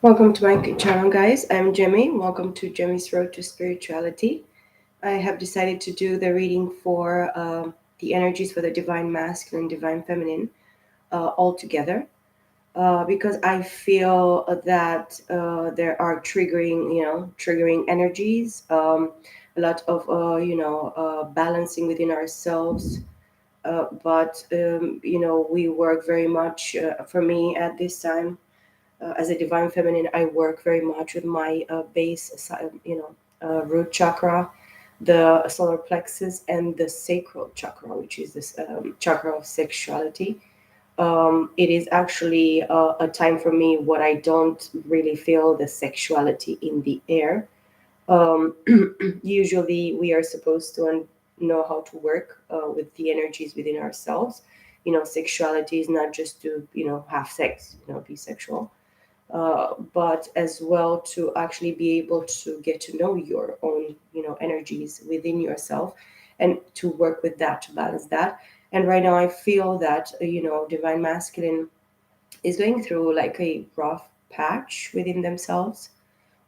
Welcome to my channel, guys. I'm Jemmy. Welcome to Jemmy's Road to Spirituality. I have decided to do the reading for the energies for the divine masculine, divine feminine all together because I feel that there are triggering energies, a lot of, balancing within ourselves. But we work very much, for me at this time as a divine feminine, I work very much with my base, root chakra, the solar plexus, and the sacral chakra, which is this chakra of sexuality. It is actually a time for me what I don't really feel the sexuality in the air. Um, Usually, we are supposed to know how to work with the energies within ourselves. Sexuality is not just to have sex, be sexual, but as well to actually be able to get to know your own energies within yourself and to work with that, to balance that. And right now I feel that divine masculine is going through like a rough patch within themselves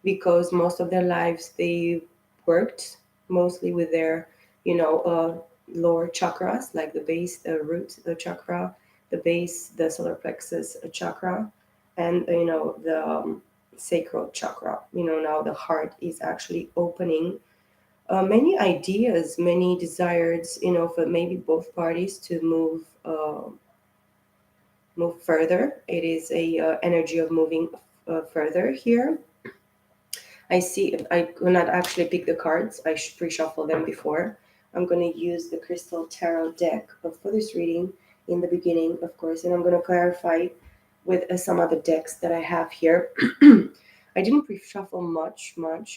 because most of their lives they worked mostly with their lower chakras, like the base, the root, the chakra, the base, the solar plexus chakra, and the sacral chakra. Now the heart is actually opening many ideas, many desires, for maybe both parties to move further. It is a energy of moving further here. I see. I will not actually pick the cards. I should pre-shuffle them before. I'm going to use the Crystal Tarot deck for this reading in the beginning, of course, and I'm going to clarify with some other decks that I have here. I didn't pre-shuffle much.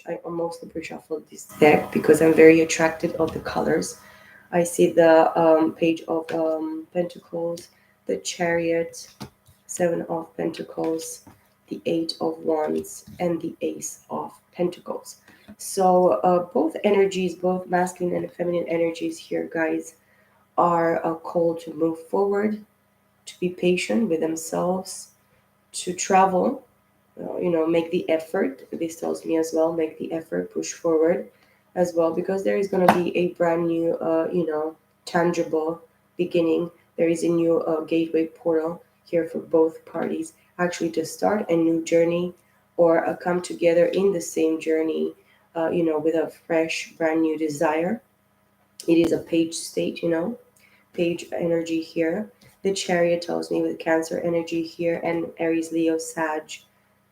I mostly pre-shuffled this deck because I'm very attracted of the colors. I see the Page of Pentacles, the Chariot, Seven of Pentacles, the Eight of Wands, and the Ace of Pentacles. So both energies, both masculine and feminine energies here, guys, are called to move forward, to be patient with themselves, to travel, make the effort. This tells me as well, make the effort, push forward as well, because there is going to be a brand new, tangible beginning. There is a new gateway portal here for both parties, actually, to start a new journey or come together in the same journey, with a fresh, brand new desire. It is a page state, page energy here. The chariot tells me with Cancer energy here and Aries, Leo, Sag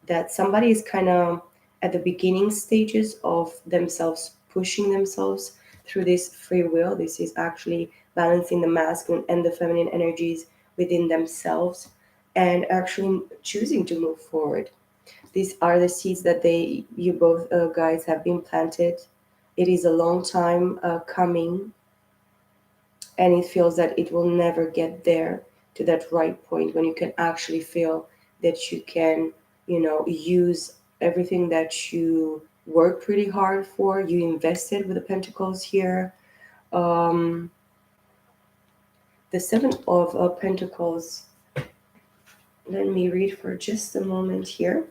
that somebody is kind of at the beginning stages of themselves pushing themselves through this free will. This is actually balancing the masculine and the feminine energies within themselves and actually choosing to move forward. These are the seeds that you both guys have been planted. It is a long time coming, and it feels that it will never get there to that right point when you can actually feel that you can use everything that you work pretty hard for, you invested with the pentacles here. um the Seven of Pentacles, let me read for just a moment here.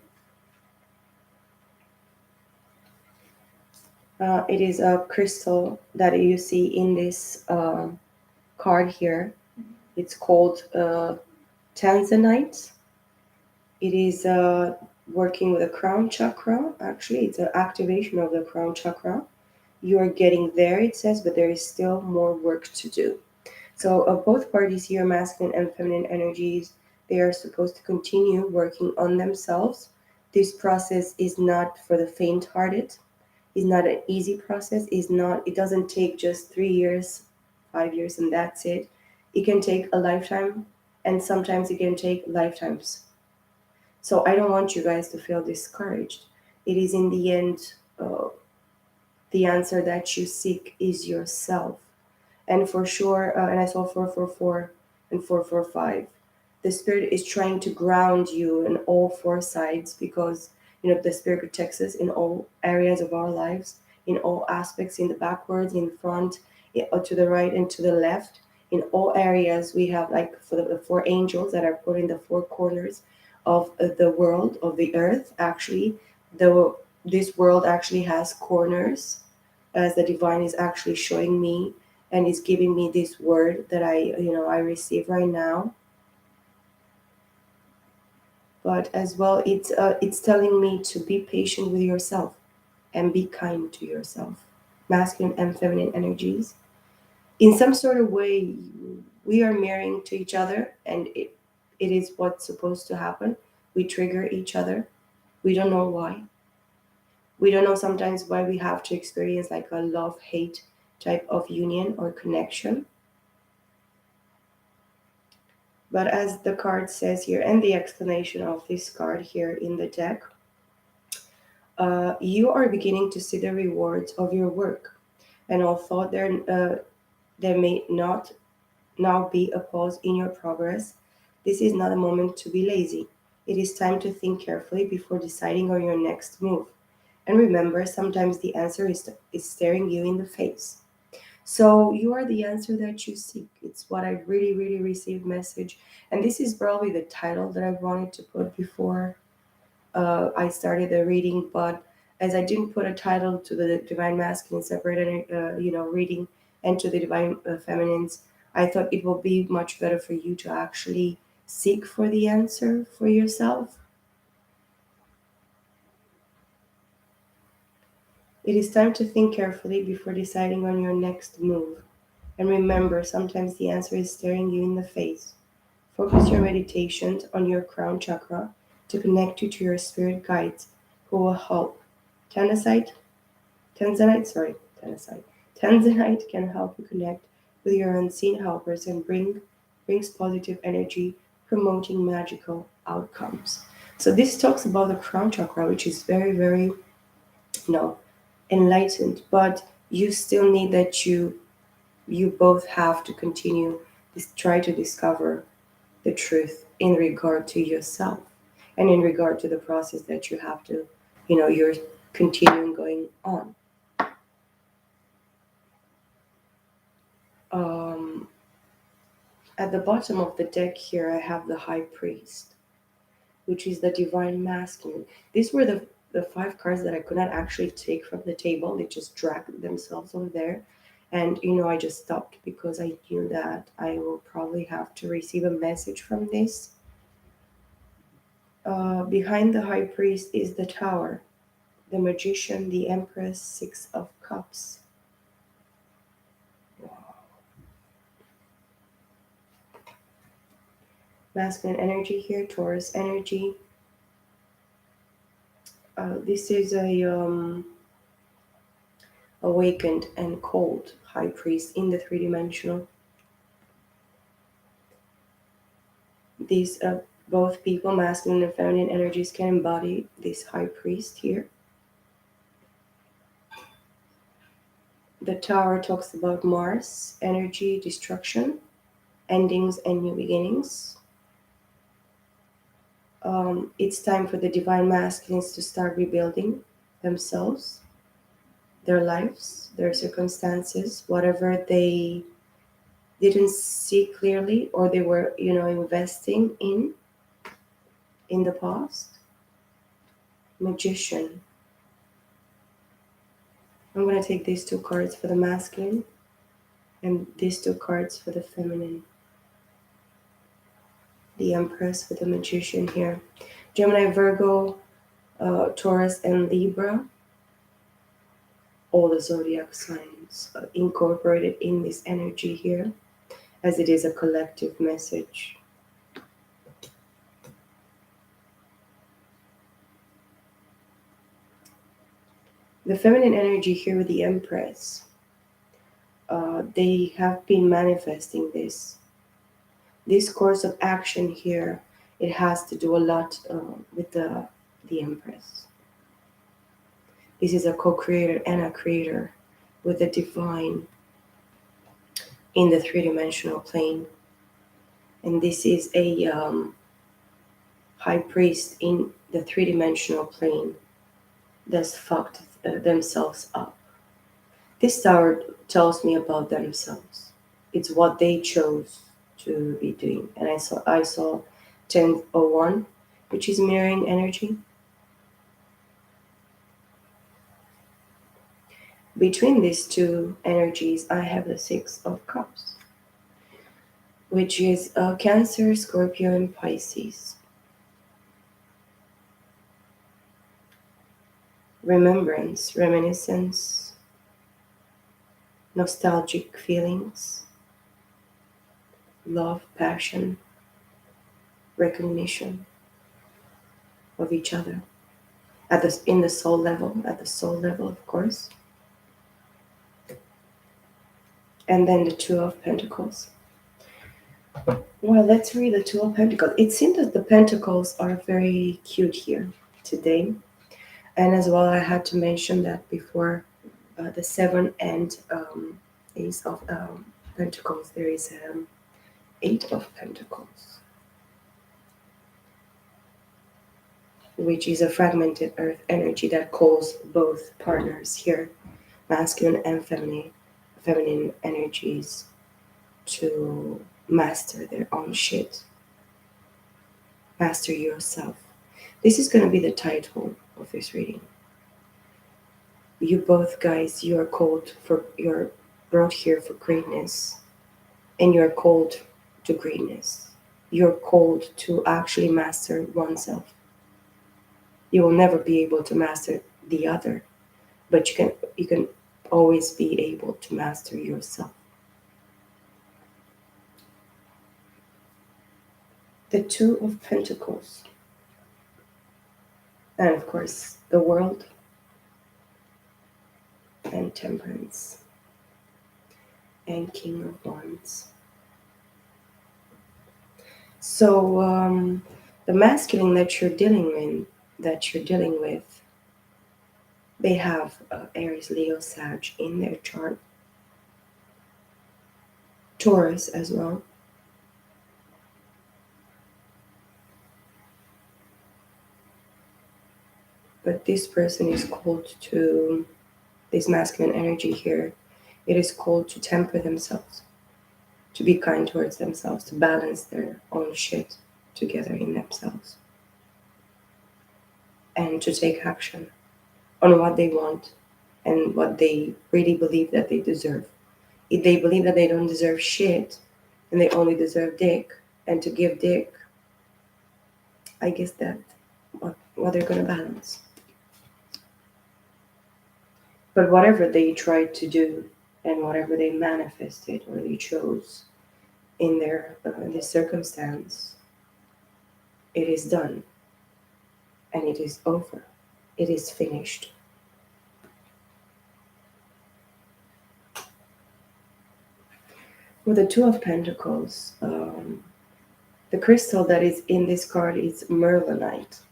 It is a crystal that you see in this card here. It's called tanzanite. It is working with the crown chakra. Actually, it's an activation of the crown chakra. You are getting there, it says, but there is still more work to do. So, both parties here, masculine and feminine energies, they are supposed to continue working on themselves. This process is not for the faint-hearted. It's not an easy process. It's not. It doesn't take just 3 years, 5 years, and that's it. It can take a lifetime, and sometimes it can take lifetimes. So I don't want you guys to feel discouraged. It is in the end, uh, the answer that you seek is yourself. And for sure, and I saw 444 and 445. The spirit is trying to ground you in all four sides because the spirit protects us in all areas of our lives, in all aspects, in the backwards, in front, to the right, and to the left. In all areas, we have like for the four angels that are put in the four corners of the world, of the earth. Actually, the this world actually has corners, as the divine is actually showing me and is giving me this word that I receive right now. But as well, it's telling me to be patient with yourself and be kind to yourself. Masculine and feminine energies, in some sort of way, we are mirroring to each other, and it is what's supposed to happen. We trigger each other. We don't know why. We don't know sometimes why we have to experience like a love hate type of union or connection. But as the card says here, and the explanation of this card here in the deck, you are beginning to see the rewards of your work. And although there may not now be a pause in your progress, this is not a moment to be lazy. It is time to think carefully before deciding on your next move. And remember, sometimes the answer is staring you in the face. So you are the answer that you seek. It's what I really, really received message. And this is probably the title that I wanted to put before I started the reading, but as I didn't put a title to the divine masculine separate, reading, and to the divine feminines, I thought it will be much better for you to actually seek for the answer for yourself. It is time to think carefully before deciding on your next move. And remember, sometimes the answer is staring you in the face. Focus your meditations on your crown chakra to connect you to your spirit guides who will help. Tanasite Tanzanite, sorry, Tanzanite. Tanzanite can help you connect with your unseen helpers and brings positive energy, promoting magical outcomes. So this talks about the crown chakra, which is very, very, enlightened. But you still need that you both have to continue try to discover the truth in regard to yourself and in regard to the process that you have to, you're continuing going on. Um, At the bottom of the deck here, I have the High Priest, which is the Divine Masculine. These were the five cards that I could not actually take from the table. They just dragged themselves over there. And, I just stopped because I knew that I will probably have to receive a message from this. Behind the High Priest is the Tower, the Magician, the Empress, Six of Cups. Masculine energy here, Taurus energy. This is a awakened and cold high priest in the three-dimensional. These both people, masculine and feminine energies, can embody this high priest here. The tower talks about Mars, energy, destruction, endings, and new beginnings. It's time for the divine masculines to start rebuilding themselves, their lives, their circumstances, whatever they didn't see clearly or they were, investing in the past. Magician. I'm going to take these two cards for the masculine and these two cards for the feminine. The Empress for the Magician here. Gemini, Virgo, Taurus, and Libra. All the zodiac signs incorporated in this energy here, as it is a collective message. The feminine energy here with the Empress. They have been manifesting this course of action here. It has to do a lot with the Empress. This is a co-creator and a creator with the divine in the three-dimensional plane, and this is a high priest in the three-dimensional plane that's fucked themselves up. This tower tells me about themselves. It's what they chose to be doing. And I saw 1001. which is mirroring energy. Between these two energies, I have the Six of Cups, which is Cancer, Scorpio, and Pisces. Remembrance, reminiscence, nostalgic feelings, love, passion, recognition of each other in the soul level, at the soul level, of course. And then the Two of Pentacles. Well, let's read the Two of Pentacles. It seems that the Pentacles are very cute here today. And as well, I had to mention that before the Seven and Ace of Pentacles, there is Eight of Pentacles, which is a fragmented earth energy that calls both partners here, masculine and feminine energies, to master their own shit. Master yourself. This is going to be the title of this reading. You both guys, you're brought here for greatness, and you're called to greatness. You're called to actually master oneself. You will never be able to master the other, but you can always be able to master yourself. The Two of Pentacles, and of course the World and Temperance and King of Wands. So the masculine that you're dealing with, they have Aries, Leo, Sag in their chart. Taurus as well. But this person is called to, this masculine energy here, it is called to temper themselves, to be kind towards themselves, to balance their own shit together in themselves, and to take action on what they want and what they really believe that they deserve. If they believe that they don't deserve shit and they only deserve dick, and to give dick, I guess that what they're gonna balance. But whatever they tried to do and whatever they manifested or they chose in their in this circumstance, it is done and it is over. It is finished. With the Two of Pentacles, the crystal that is in this card is Merlinite.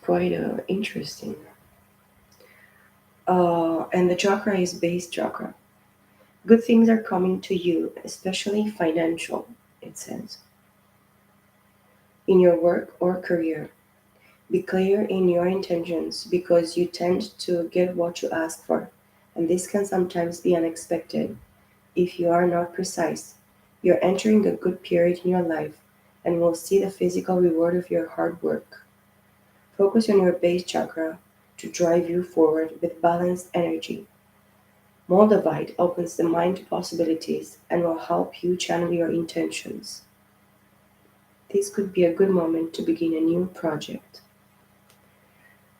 Quite interesting. And the chakra is base chakra. Good things are coming to you, especially financial, it says. In your work or career, be clear in your intentions because you tend to get what you ask for, and this can sometimes be unexpected if you are not precise. You're entering a good period in your life and will see the physical reward of your hard work. Focus on your base chakra to drive you forward with balanced energy. Moldavite opens the mind to possibilities and will help you channel your intentions. This could be a good moment to begin a new project.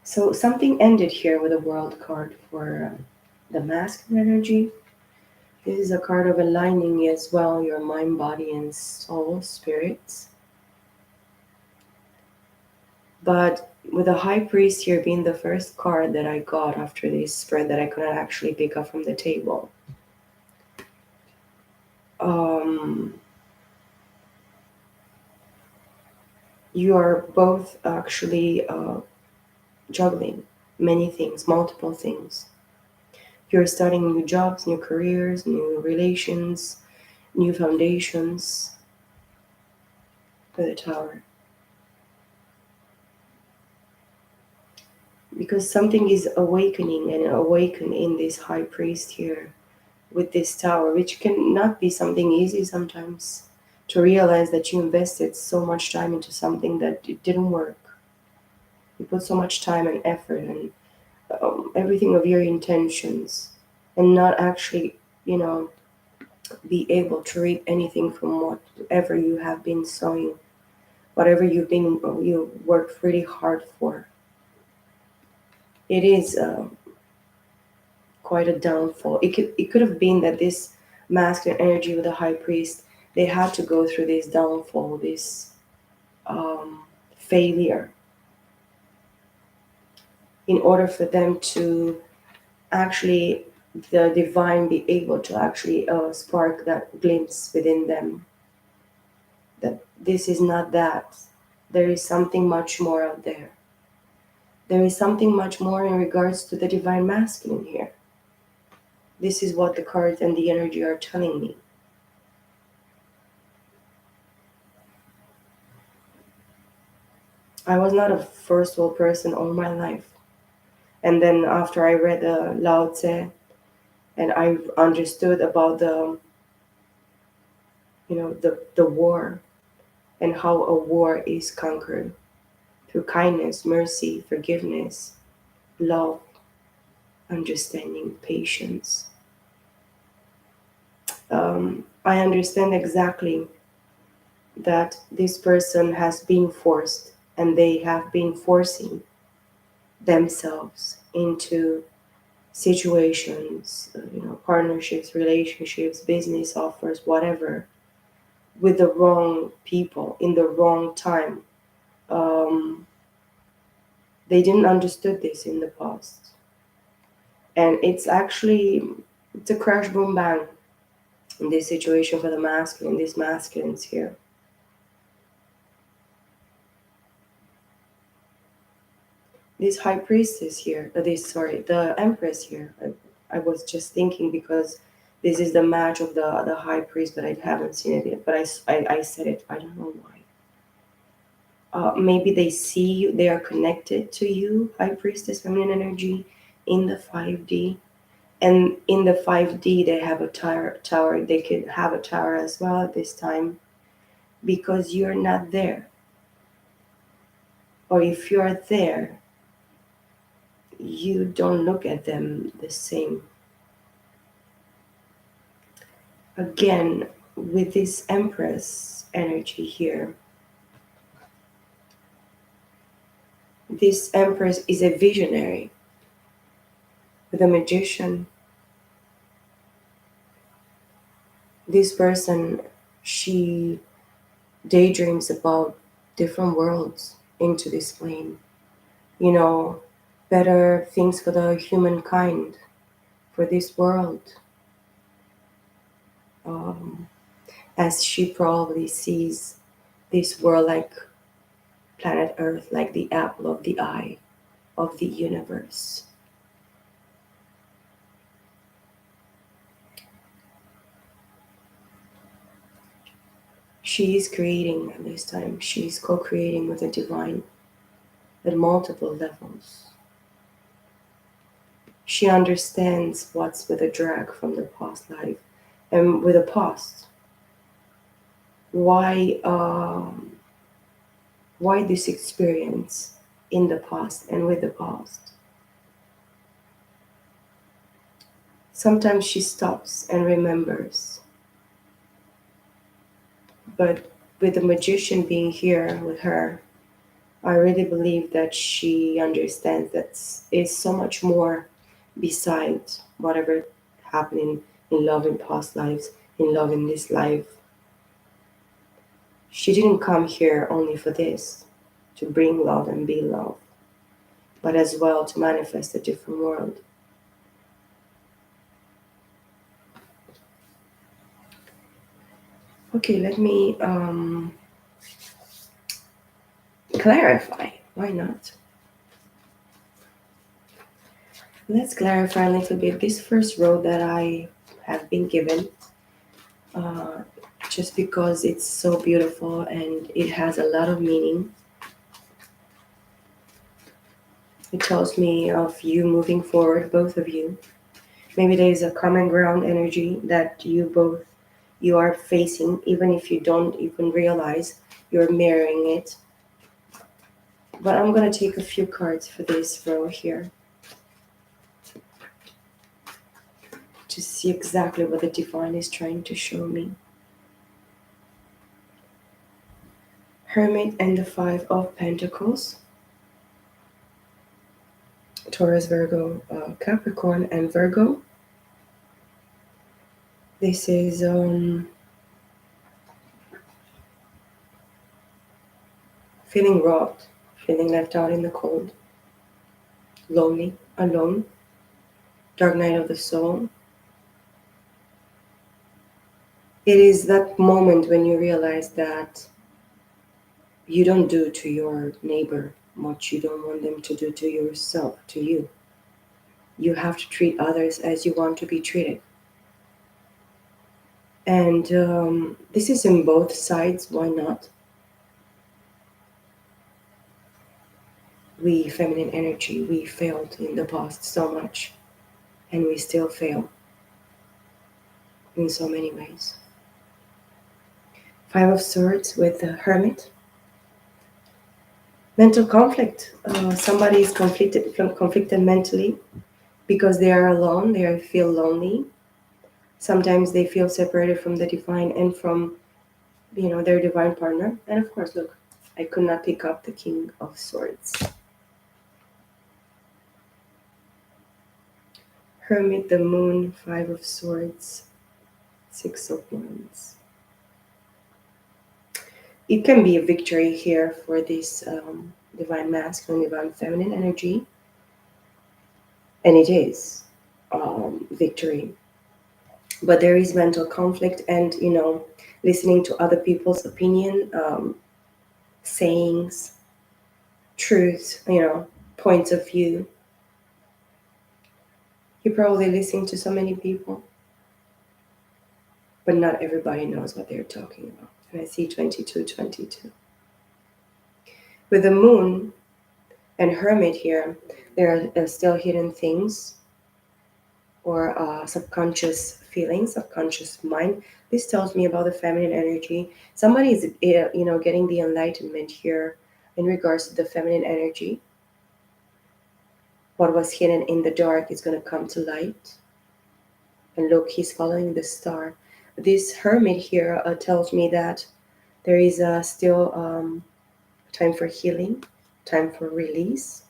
So something ended here with a world card for the masculine energy. This is a card of aligning as well your mind, body, and soul, spirits. But with the High Priest here being the first card that I got after this spread that I could not actually pick up from the table. You are both actually juggling many things, multiple things. You're starting new jobs, new careers, new relations, new foundations for the Tower. Because something is awakening and awaken in this High Priest here. with this tower, which cannot be something easy sometimes, to realize that you invested so much time into something that it didn't work. You put so much time and effort and everything of your intentions, and not actually, you know, be able to reap anything from whatever you have been sowing, whatever you worked really hard for. It is quite a downfall. It could have been that this masculine energy with the high priest, they had to go through this downfall, this failure, in order for them to actually, the divine be able to actually spark that glimpse within them, that this is not that. There is something much more out there. There is something much more in regards to the divine masculine here. This is what the cards and the energy are telling me. I was not a first world person all my life. And then after I read Lao Tse, and I understood about the war, and how a war is conquered through kindness, mercy, forgiveness, love, understanding, patience. I understand exactly that this person has been forced, and they have been forcing themselves into situations, partnerships, relationships, business offers, whatever, with the wrong people in the wrong time. Um, they didn't understood this in the past, and it's a crash boom bang in this situation for the masculine. These masculines here. This high priestess here, the empress here. I was just thinking because this is the match of the high priest, but I haven't seen it yet. But I said it. I don't know why. Maybe they see you. They are connected to you, high priestess, feminine energy, in the 5D, and in the 5D they have a tower. They could have a tower as well at this time, because you're not there, or if you're there, you don't look at them the same. Again, with this empress energy here, this empress is a visionary with a magician. This person, she daydreams about different worlds into this plane, you know better things for the humankind, for this world, um, as she probably sees this world like planet Earth, like the apple of the eye of the universe. She is creating at this time. She's co-creating with the divine at multiple levels. She understands what's with the drag from the past life, and with the past. Why why this experience in the past and with the past. Sometimes she stops and remembers, but with the magician being here with her, I really believe that she understands that is so much more besides whatever happening in love in past lives, in love in this life. She didn't come here only for this, to bring love and be love, but as well to manifest a different world. Okay, let me clarify. Why not? Let's clarify a little bit this first row that I have been given, uh, just because it's so beautiful and it has a lot of meaning. It tells me of you moving forward, both of you, Maybe there is a common ground energy that you are facing, even if you don't even realize you're mirroring it. But I'm gonna take a few cards for this row here to see exactly what the divine is trying to show me. Hermit and the Five of Pentacles. Taurus, Virgo, Capricorn, and Virgo. This is feeling robbed, feeling left out in the cold, lonely, alone, dark night of the soul. It is that moment when you realize that you don't do to your neighbor what you don't want them to do to yourself, to you. You have to treat others as you want to be treated. And this is in both sides, why not? We, feminine energy, we failed in the past so much, and we still fail in so many ways. Five of Swords with the Hermit. Mental conflict. Somebody is conflicted mentally because they are alone, they feel lonely. Sometimes they feel separated from the divine and from, their divine partner. And of course, look, I could not pick up the King of Swords. Hermit, the Moon, Five of Swords, Six of Wands. It can be a victory here for this divine masculine, divine feminine energy, and it is victory. But there is mental conflict, and listening to other people's opinion, sayings, truths, points of view. You're probably listening to so many people, but not everybody knows what they're talking about. And I see 2222. With the Moon and Hermit here, there are still hidden things or subconscious feelings, subconscious mind. This tells me about the feminine energy. Somebody is, getting the enlightenment here in regards to the feminine energy. What was hidden in the dark is going to come to light. And look, he's following the star. This Hermit here tells me that there is still time for healing, time for release,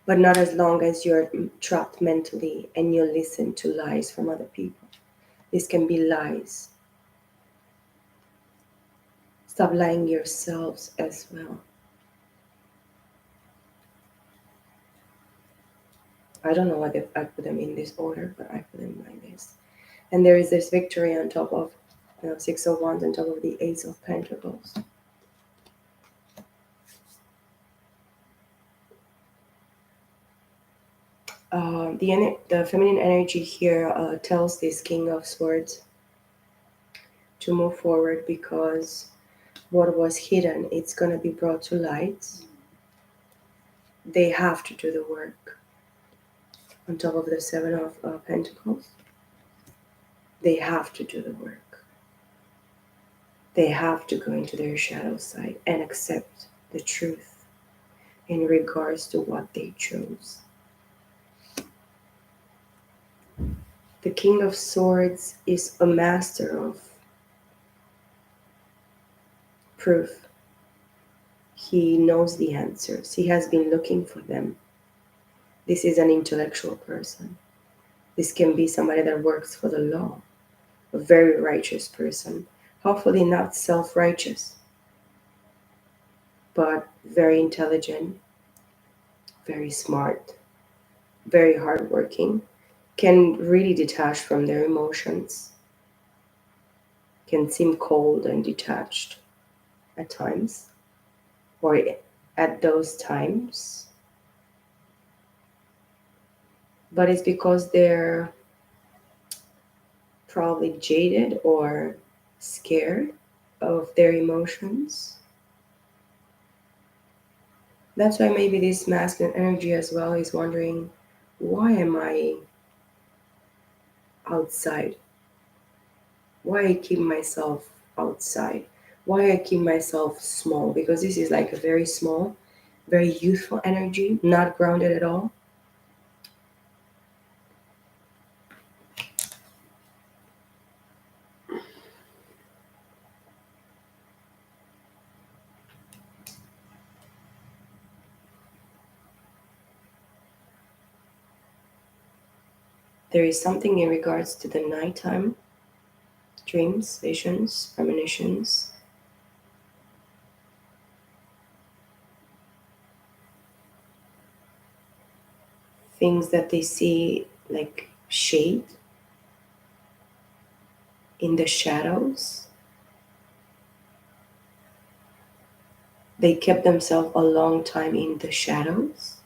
but not as long as you're trapped mentally and you listen to lies from other people. This can be lies. Stop lying yourselves as well. I don't know why I put them in this order, but I put them like this. And there is this victory on top of Six of Wands, on top of the Ace of Pentacles. The feminine energy here tells this King of Swords to move forward because what was hidden, it's going to be brought to light. They have to do the work. On top of the Seven of Pentacles, they have to do the work. They have to go into their shadow side and accept the truth in regards to what they chose. The King of Swords is a master of proof. He knows the answers. He has been looking for them. This is an intellectual person. This can be somebody that works for the law, a very righteous person. Hopefully not self-righteous, but very intelligent, very smart, very hardworking, can really detach from their emotions, can seem cold and detached at times, or at those times. But it's because they're probably jaded or scared of their emotions. That's why maybe this masculine energy as well is wondering, Why am I outside? Why I keep myself outside? Why I keep myself small? Because this is like a very small, very youthful energy, not grounded at all. There is something in regards to the nighttime dreams, visions, premonitions, things that they see like shade in the shadows. They kept themselves a long time in the shadows,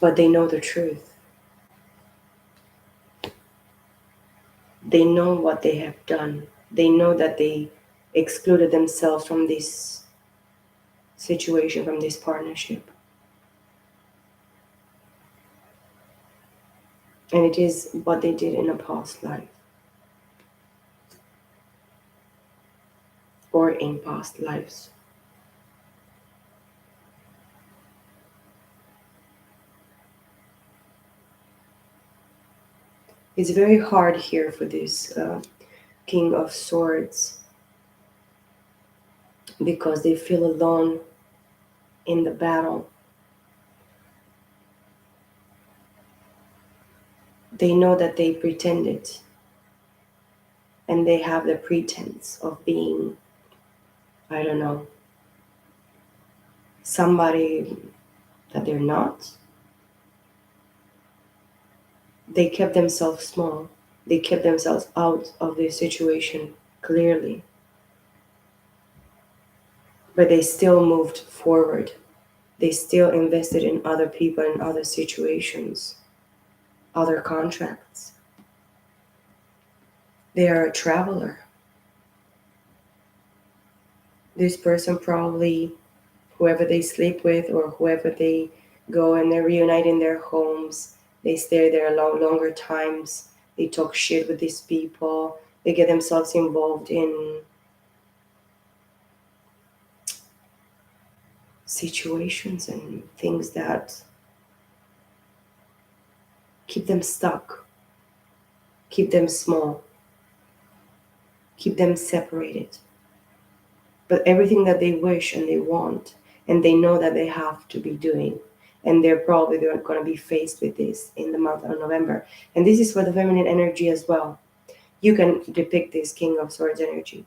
but they know the truth. They know what they have done. They know that they excluded themselves from this situation, from this partnership. And it is what they did in a past life or in past lives. It's very hard here for this King of Swords because they feel alone in the battle. They know that they pretended and they have the pretense of being, I don't know, somebody that they're not. They kept themselves small. They kept themselves out of their situation clearly, but they still moved forward. They still invested in other people and other situations, other contracts. They are a traveler. This person probably, whoever they sleep with or whoever they go and they reunite in their homes, they stay there longer times. They talk shit with these people. They get themselves involved in situations and things that keep them stuck, keep them small, keep them separated. But everything that they wish and they want, and they know that they have to be doing, and they're going to be faced with this in the month of November. And this is for the feminine energy as well. You can depict this King of Swords energy.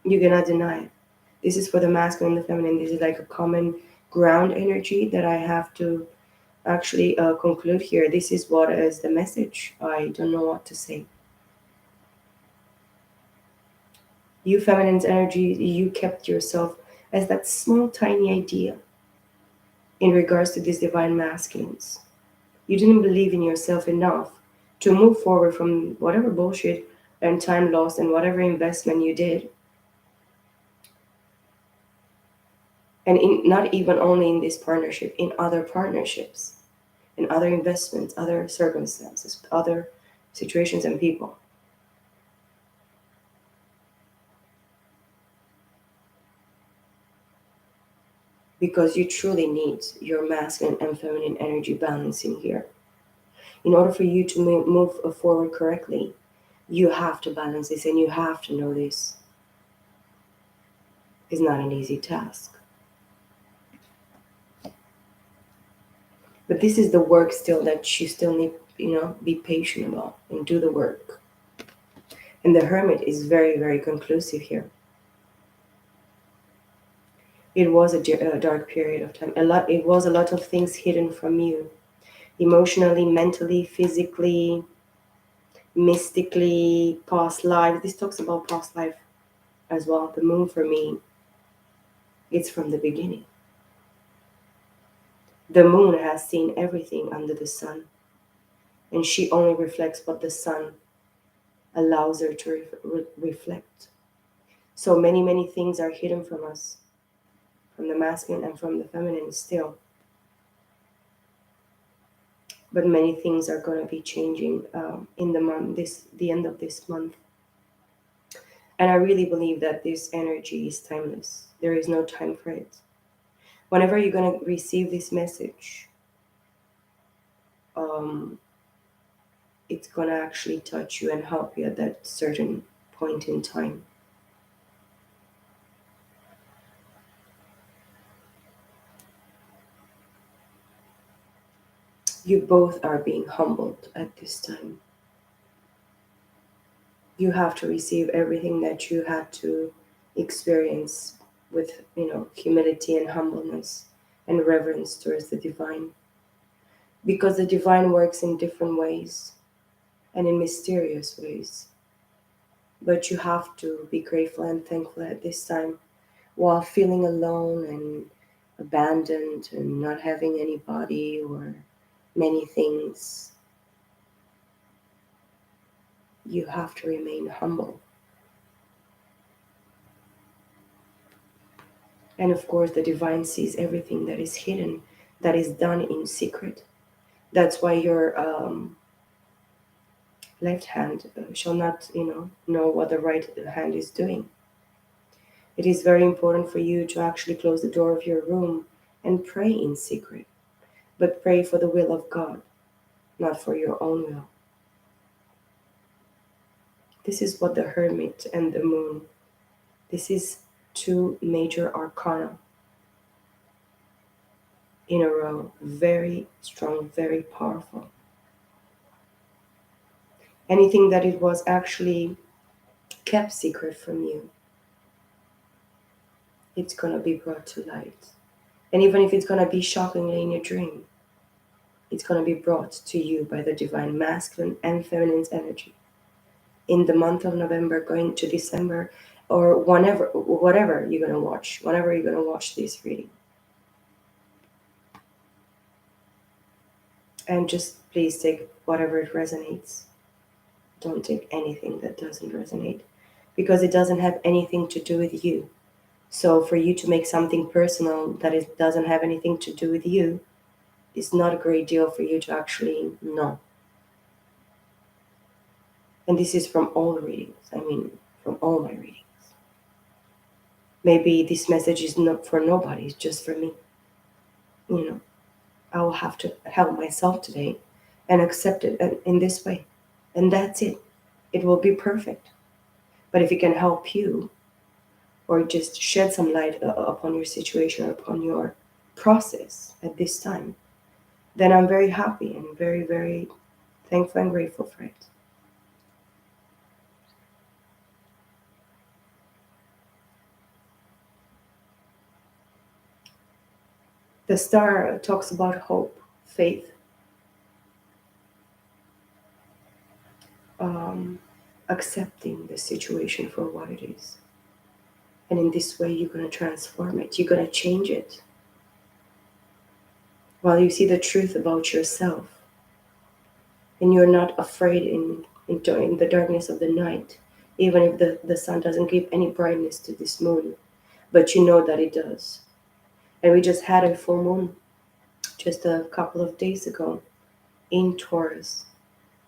You cannot deny it. This is for the masculine and the feminine. This is like a common ground energy that I have to actually conclude here. This is what is the message. I don't know what to say. You feminine's energy, you kept yourself as that small, tiny idea in regards to these divine masculines. You didn't believe in yourself enough to move forward from whatever bullshit and time lost and whatever investment you did. And not even only in this partnership, in other partnerships, in other investments, other circumstances, other situations and people. Because you truly need your masculine and feminine energy balancing here. In order for you to move forward correctly, you have to balance this and you have to know this. It's not an easy task. But this is the work still that you still need, be patient about and do the work. And the hermit is very, very conclusive here. It was a dark period of time. It was a lot of things hidden from you, emotionally, mentally, physically, mystically, past life. This talks about past life as well. The moon for me, it's from the beginning. The moon has seen everything under the sun, and she only reflects what the sun allows her to reflect. So many, many things are hidden from us. from the masculine and from the feminine still. But many things are going to be changing in the month, the end of this month. And I really believe that this energy is timeless. There is no time for it. Whenever you're going to receive this message, um, it's going to actually touch you and help you at that certain point in time. You both are being humbled at this time. You have to receive everything that you had to experience with, humility and humbleness and reverence towards the divine. Because the divine works in different ways and in mysterious ways. But you have to be grateful and thankful at this time while feeling alone and abandoned and not having anybody or many things. You have to remain humble. And of course, the divine sees everything that is hidden, that is done in secret. That's why your left hand shall not, know what the right hand is doing. It is very important for you to actually close the door of your room and pray in secret, but pray for the will of God, not for your own will. This is what the hermit and the moon, this is two major arcana in a row, very strong, very powerful. Anything that it was actually kept secret from you, it's going to be brought to light. And even if it's going to be shockingly in your dream, it's going to be brought to you by the divine masculine and feminine energy. In the month of November, going to December, or whatever you're going to watch, whenever you're going to watch this reading. And just please take whatever it resonates. Don't take anything that doesn't resonate, because it doesn't have anything to do with you. So for you to make something personal that it doesn't have anything to do with you is not a great deal for you to actually know. And this is from all the readings. I mean, from all my readings. Maybe this message is not for nobody, it's just for me. I will have to help myself today and accept it in this way. And that's it. It will be perfect. But if it can help you, or just shed some light upon your situation, upon your process at this time, then I'm very happy and very, very thankful and grateful for it. The star talks about hope, faith, um, accepting the situation for what it is. And in this way, you're going to transform it, you're going to change it. While you see the truth about yourself, and you're not afraid in the darkness of the night, even if the sun doesn't give any brightness to this moon, but you know that it does. And we just had a full moon just a couple of days ago in Taurus,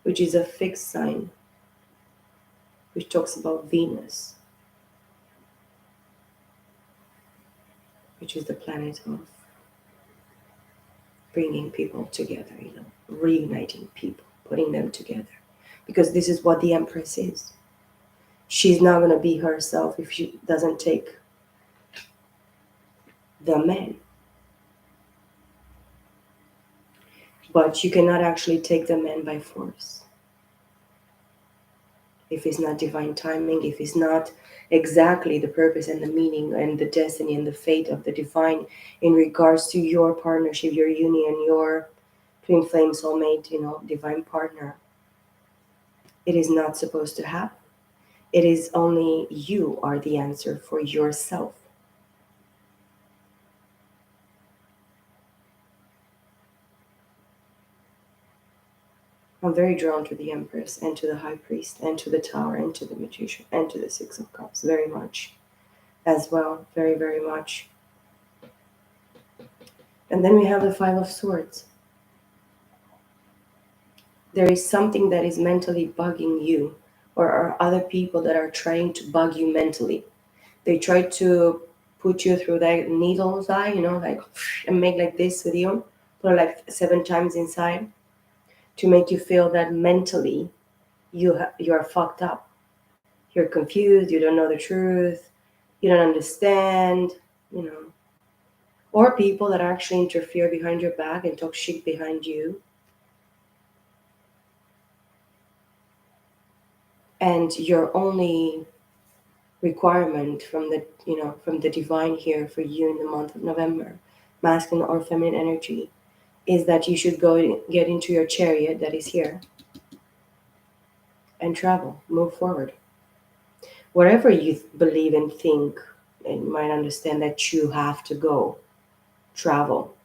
which is a fixed sign, which talks about Venus, which is the planet of bringing people together, reuniting people, putting them together. Because this is what the Empress is. She's not going to be herself if she doesn't take the man. But you cannot actually take the man by force. If it's not divine timing, if it's not exactly the purpose and the meaning and the destiny and the fate of the divine in regards to your partnership, your union, your twin flame soulmate, divine partner, it is not supposed to happen. It is only you are the answer for yourself. I'm very drawn to the Empress and to the High Priest and to the Tower and to the Magician and to the Six of Cups very much as well, very, very much. And then we have the Five of Swords. There is something that is mentally bugging you, or are other people that are trying to bug you mentally. They try to put you through that needle's eye, like, and make like this with you, put it like 7 times inside to make you feel that mentally you are fucked up. You're confused, you don't know the truth, you don't understand, you know. Or people that actually interfere behind your back and talk shit behind you. And your only requirement from the divine here for you in the month of November, masculine or feminine energy, is that you should go get into your chariot that is here and travel, move forward. Wherever you believe and think, and you might understand that you have to go, travel,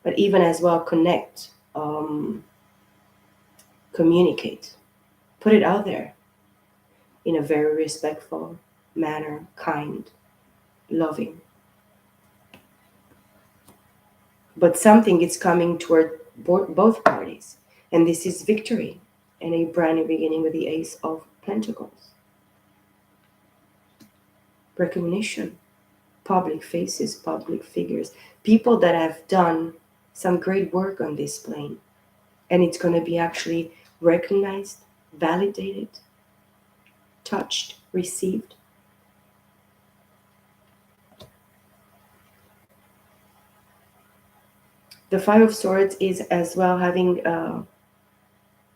but even as well connect, communicate, put it out there in a very respectful manner, kind, loving. But something is coming toward both parties, and this is victory and a brand new beginning with the Ace of Pentacles. Recognition, public faces, public figures, people that have done some great work on this plane, and it's going to be actually recognized, validated, touched, received. The Five of Swords is as well having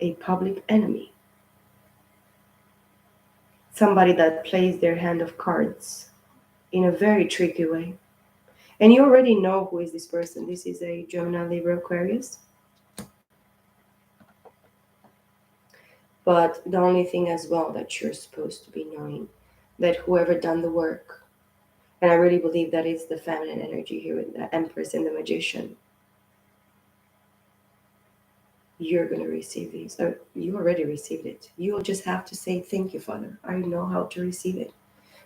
a public enemy, somebody that plays their hand of cards in a very tricky way. And you already know who is this person. This is a Gemini, Libra, Aquarius. But the only thing as well that you're supposed to be knowing, that whoever done the work, and I really believe that is the feminine energy here with the Empress and the Magician, you're going to receive these. Or you already received it. You'll just have to say, thank you, Father. I know how to receive it.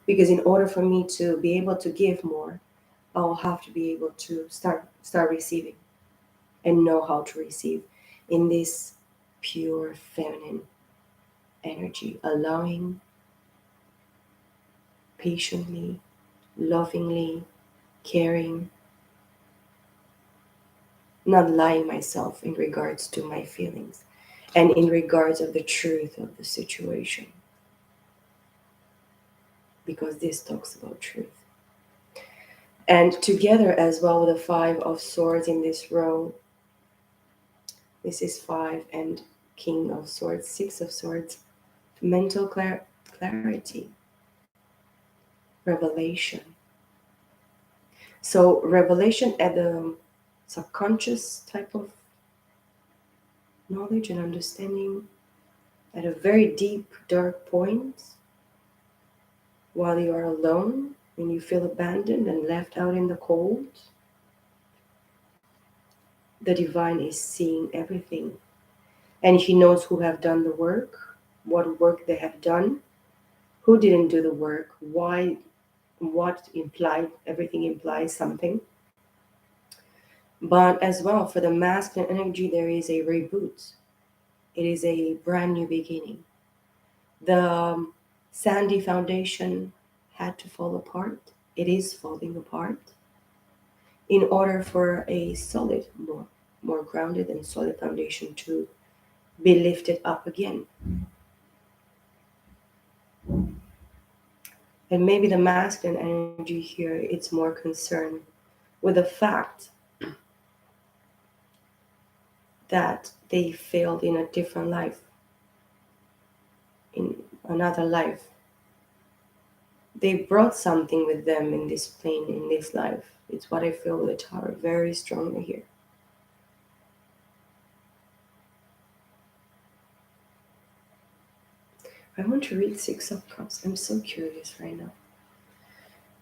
Because in order for me to be able to give more, I'll have to be able to start receiving and know how to receive in this pure feminine energy, allowing, patiently, lovingly, caring, not lying myself in regards to my feelings and in regards of the truth of the situation, because this talks about truth. And together as well with the Five of Swords in this row, this is 5 and King of Swords, 6 of Swords, mental clarity, revelation. So revelation at the subconscious type of knowledge and understanding at a very deep, dark point, while you are alone and you feel abandoned and left out in the cold. The divine is seeing everything, and he knows who have done the work, what work they have done, who didn't do the work, why, what implied, everything implies something. But as well, for the masculine energy, there is a reboot. It is a brand new beginning. The sandy foundation had to fall apart. It is falling apart in order for a solid, more grounded and solid foundation to be lifted up again. And maybe the masculine energy here, it's more concerned with the fact that they failed in a different life, in another life. They brought something with them in this plane, in this life. It's what I feel with the Tower very strongly here. I want to read Six of Cups. I'm so curious right now.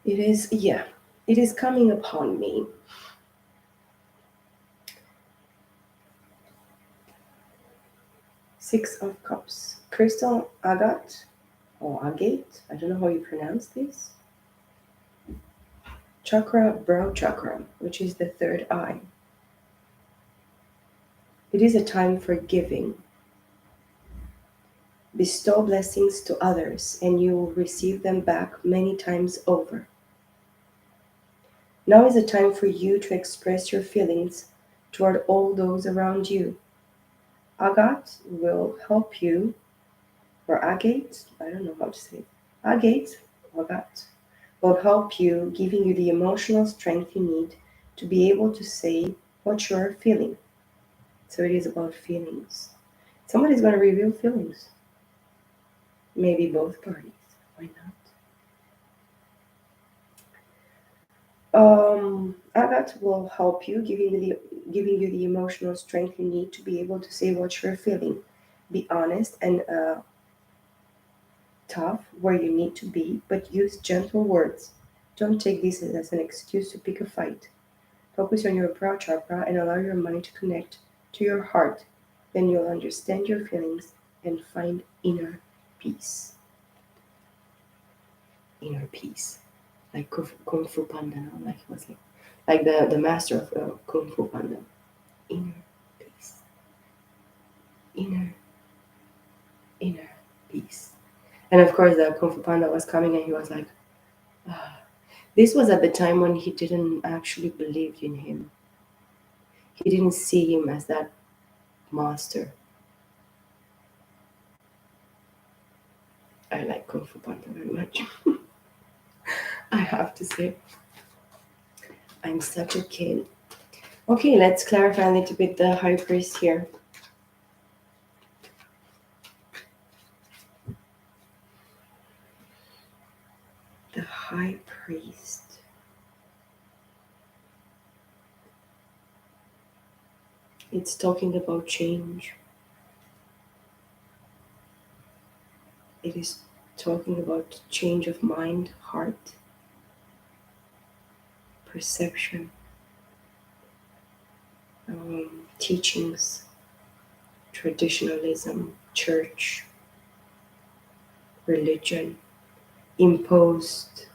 It is coming upon me. Six of Cups. Crystal agate, or agate, I don't know how you pronounce this. Chakra, brow chakra, which is the third eye. It is a time for giving. Bestow blessings to others, and you will receive them back many times over. Now is a time for you to express your feelings toward all those around you. Agat will help you, or Agate, I don't know how to say it. Agate, Agat, will help you, giving you the emotional strength you need to be able to say what you're feeling. So it is about feelings. Somebody's going to reveal feelings. Maybe both parties. Why not? Agat will help you, giving you the emotional strength you need to be able to say what you're feeling. Be honest and tough where you need to be, but use gentle words. Don't take this as an excuse to pick a fight. Focus on your brow chakra and allow your mind to connect to your heart. Then you'll understand your feelings and find peace. Inner peace. Like Kung Fu Panda, no? Like he was like the master of Kung Fu Panda. Inner peace. Inner, inner peace. And of course, the Kung Fu Panda was coming and he was like, ah. This was at the time when he didn't actually believe in him. He didn't see him as that master. I like Kung Fu Panda very much. I have to say, I'm such a kid. Okay, let's clarify a little bit the high priest here. The high priest. It's talking about change. It is talking about change of mind, heart, perception, teachings, traditionalism, church, religion, imposed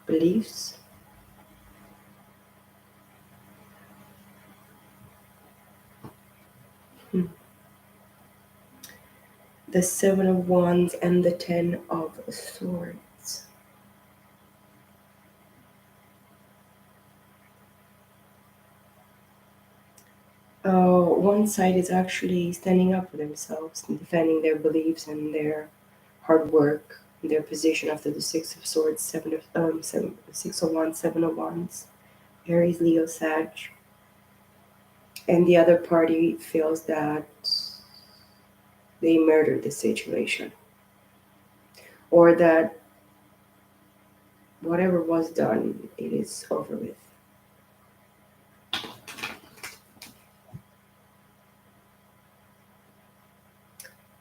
beliefs. Hmm. The Seven of Wands and the Ten of Swords. One side is actually standing up for themselves and defending their beliefs and their hard work, their position after the Six of Swords, Six of Wands, Seven of Wands, Aries, Leo, Sag, and the other party feels that they murdered the situation, or that whatever was done, it is over with.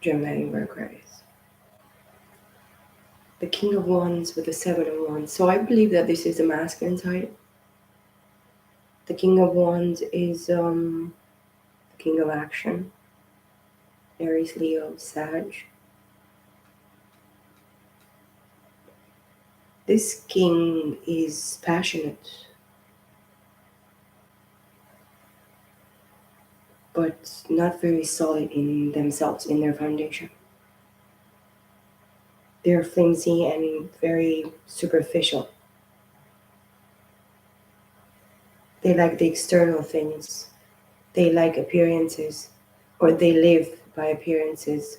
Gemini and Aquarius. The King of Wands with the Seven of Wands. So I believe that this is the masculine side. The King of Wands is the King of Action. Aries, Leo, Sag. This king is passionate, but not very solid in themselves, in their foundation. They're flimsy and very superficial. They like the external things. They like appearances, or they live by appearances,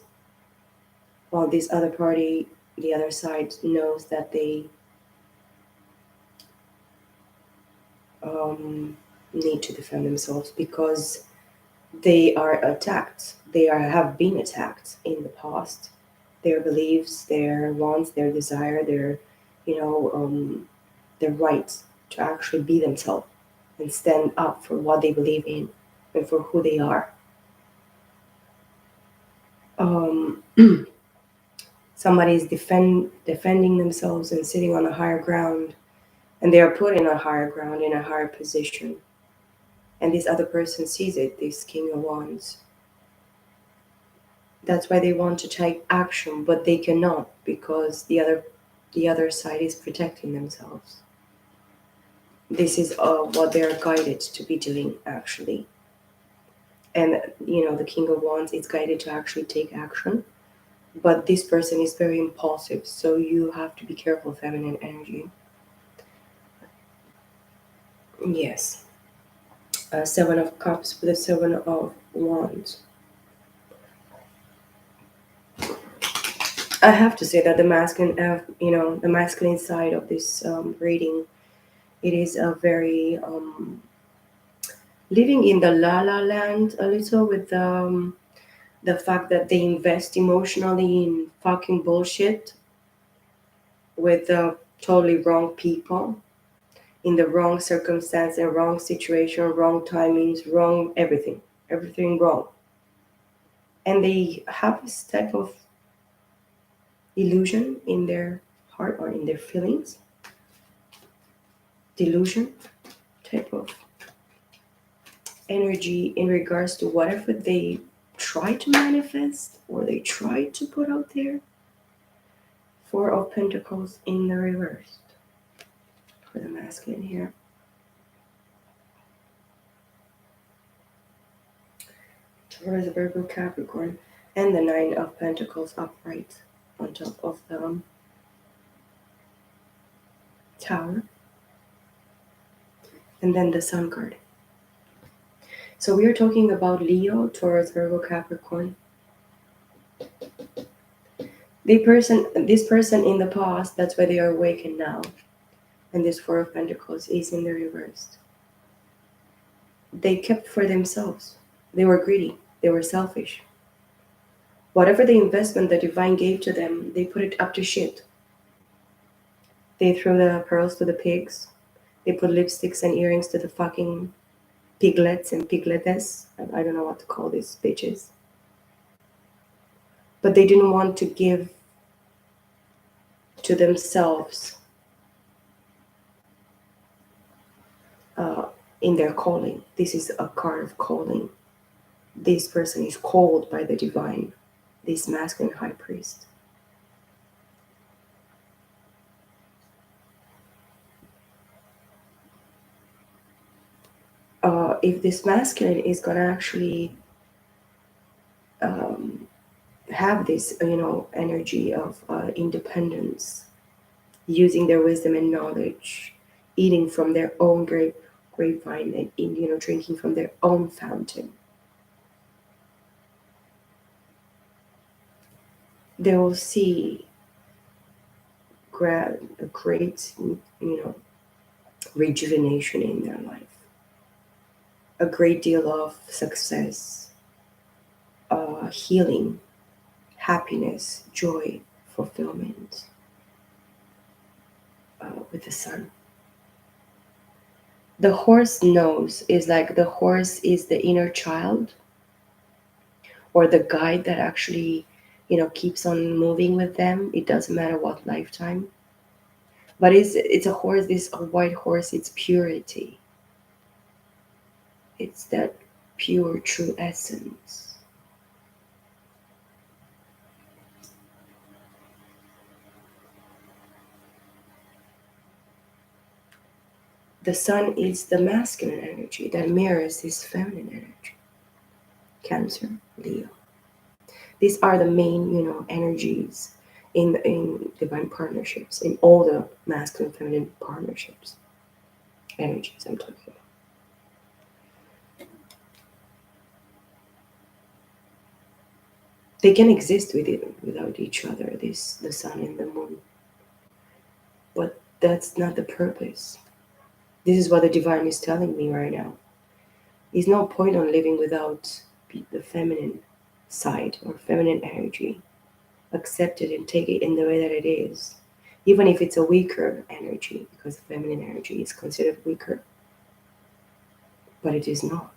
while this other party, the other side, knows that they need to defend themselves because they are attacked. Have been attacked in the past. Their beliefs, their wants, their desire, you know, their right to actually be themselves and stand up for what they believe in and for who they are. Um, Somebody is defending themselves and sitting on a higher ground, and they are put in a higher ground, in a higher position. And this other person sees it, this King of Wands. That's why they want to take action, but they cannot because the other side is protecting themselves. This is what they are guided to be doing, actually. And the King of Wands is guided to actually take action. But this person is very impulsive, so you have to be careful, feminine energy. Yes. Seven of Cups with the Seven of Wands. I have to say that the masculine, the masculine side of this reading, it is a very living in the la la land a little with the fact that they invest emotionally in fucking bullshit with the totally wrong people in the wrong circumstance and wrong situation, wrong timings, wrong everything wrong. And they have this type of illusion in their heart or in their feelings, delusion type of energy in regards to whatever they try to manifest or they try to put out there. Four of Pentacles in the reverse for the masculine here. Taurus, Virgo, Capricorn, and the Nine of Pentacles upright on top of the Tower, and then the Sun card. So we are talking about Leo, Taurus, Virgo, Capricorn. This person in the past, that's why they are awakened now. And this Four of Pentacles is in the reverse. They kept for themselves. They were greedy. They were selfish. Whatever the investment the divine gave to them, they put it up to shit. They threw the pearls to the pigs. They put lipsticks and earrings to the fucking piglets and piglettes. I don't know what to call these bitches. But they didn't want to give to themselves in their calling. This is a card of calling. This person is called by the divine, this masculine high priest. If this masculine is gonna actually have this, energy of independence, using their wisdom and knowledge, eating from their own grapevine, and drinking from their own fountain, they will see a great, rejuvenation in their life, a great deal of success, healing, happiness, joy, fulfillment with the Sun. The horse nose is like the horse is the inner child or the guide that actually, keeps on moving with them. It doesn't matter what lifetime. But it's a horse, a white horse, it's purity. It's that pure, true essence. The Sun is the masculine energy that mirrors this feminine energy. Cancer, Leo. These are the main, energies in divine partnerships, in all the masculine feminine partnerships. Energies I'm talking about. They can exist without each other, the Sun and the Moon. But that's not the purpose. This is what the divine is telling me right now. There's no point on living without the feminine side or feminine energy. Accept it and take it in the way that it is. Even if it's a weaker energy, because feminine energy is considered weaker. But it is not.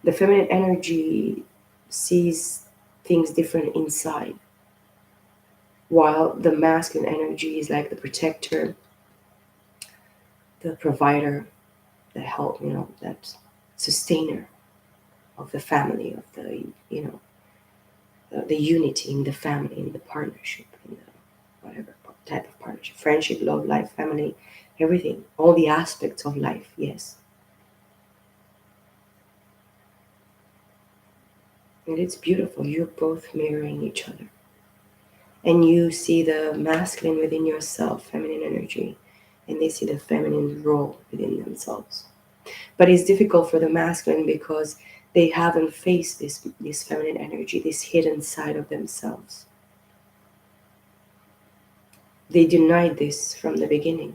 The feminine energy sees things different inside, while the masculine energy is like the protector, the provider, the help, that sustainer of the family, of the, the unity in the family, in the partnership, in the whatever type of partnership, friendship, love, life, family, everything, all the aspects of life, yes. And it's beautiful. You're both mirroring each other. And you see the masculine within yourself, feminine energy, and they see the feminine role within themselves. But it's difficult for the masculine because they haven't faced this feminine energy, this hidden side of themselves. They denied this from the beginning.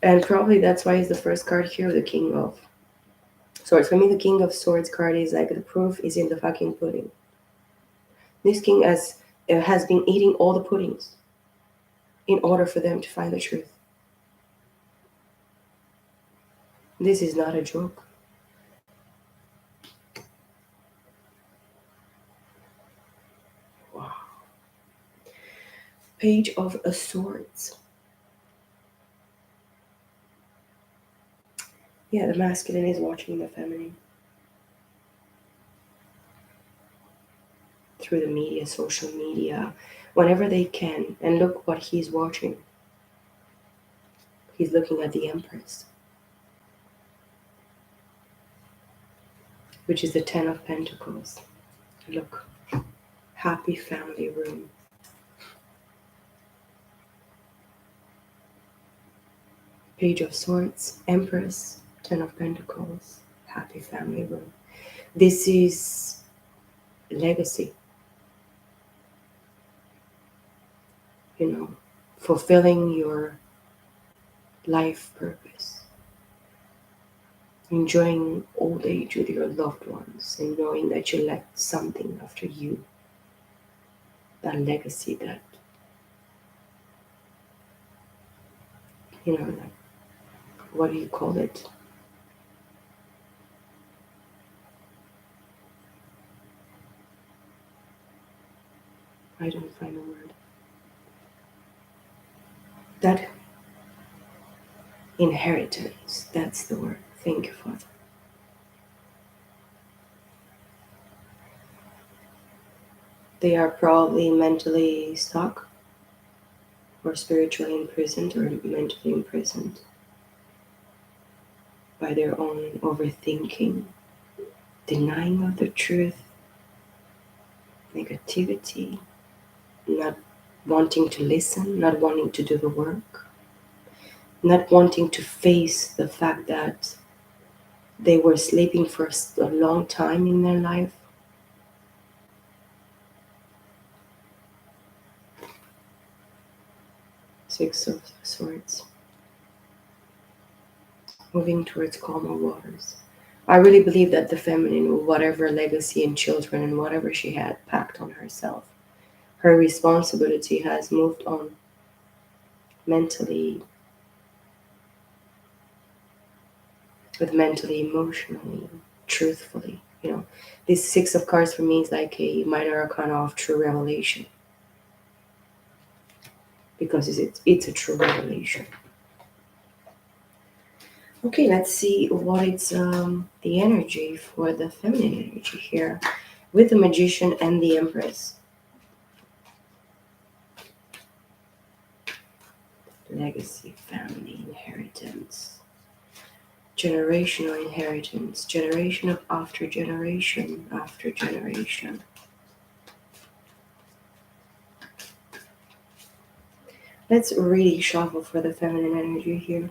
And probably that's why it's the first card here, the King of Swords. For me, the King of Swords card is like the proof is in the fucking pudding. This king has been eating all the puddings in order for them to find the truth. This is not a joke. Wow. Page of Swords. Yeah, the masculine is watching the feminine through the media, social media, whenever they can. And look what he's watching. He's looking at the Empress, which is the Ten of Pentacles. Look, happy family room. Page of Swords, Empress, Ten of Pentacles, happy family room. This is legacy. You know, fulfilling your life purpose. Enjoying old age with your loved ones and knowing that you left something after you. That legacy, that, like, what do you call it? I don't find a word. That inheritance, that's the word. Thank you, Father. They are probably mentally stuck or spiritually imprisoned or mentally imprisoned by their own overthinking, denying of the truth, negativity, not wanting to listen, not wanting to do the work, not wanting to face the fact that they were sleeping for a long time in their life. Six of Swords. Moving towards calmer waters. I really believe that the feminine, whatever legacy and children and whatever she had packed on herself, her responsibility has moved on mentally, emotionally, truthfully. This Six of Cards for me is like a minor arcana of true revelation, because it's a true revelation. Okay, let's see what it's the energy for the feminine energy here with the Magician and the Empress. Legacy, family, inheritance, generational inheritance, generation of after generation after generation. Let's really shuffle for the feminine energy here.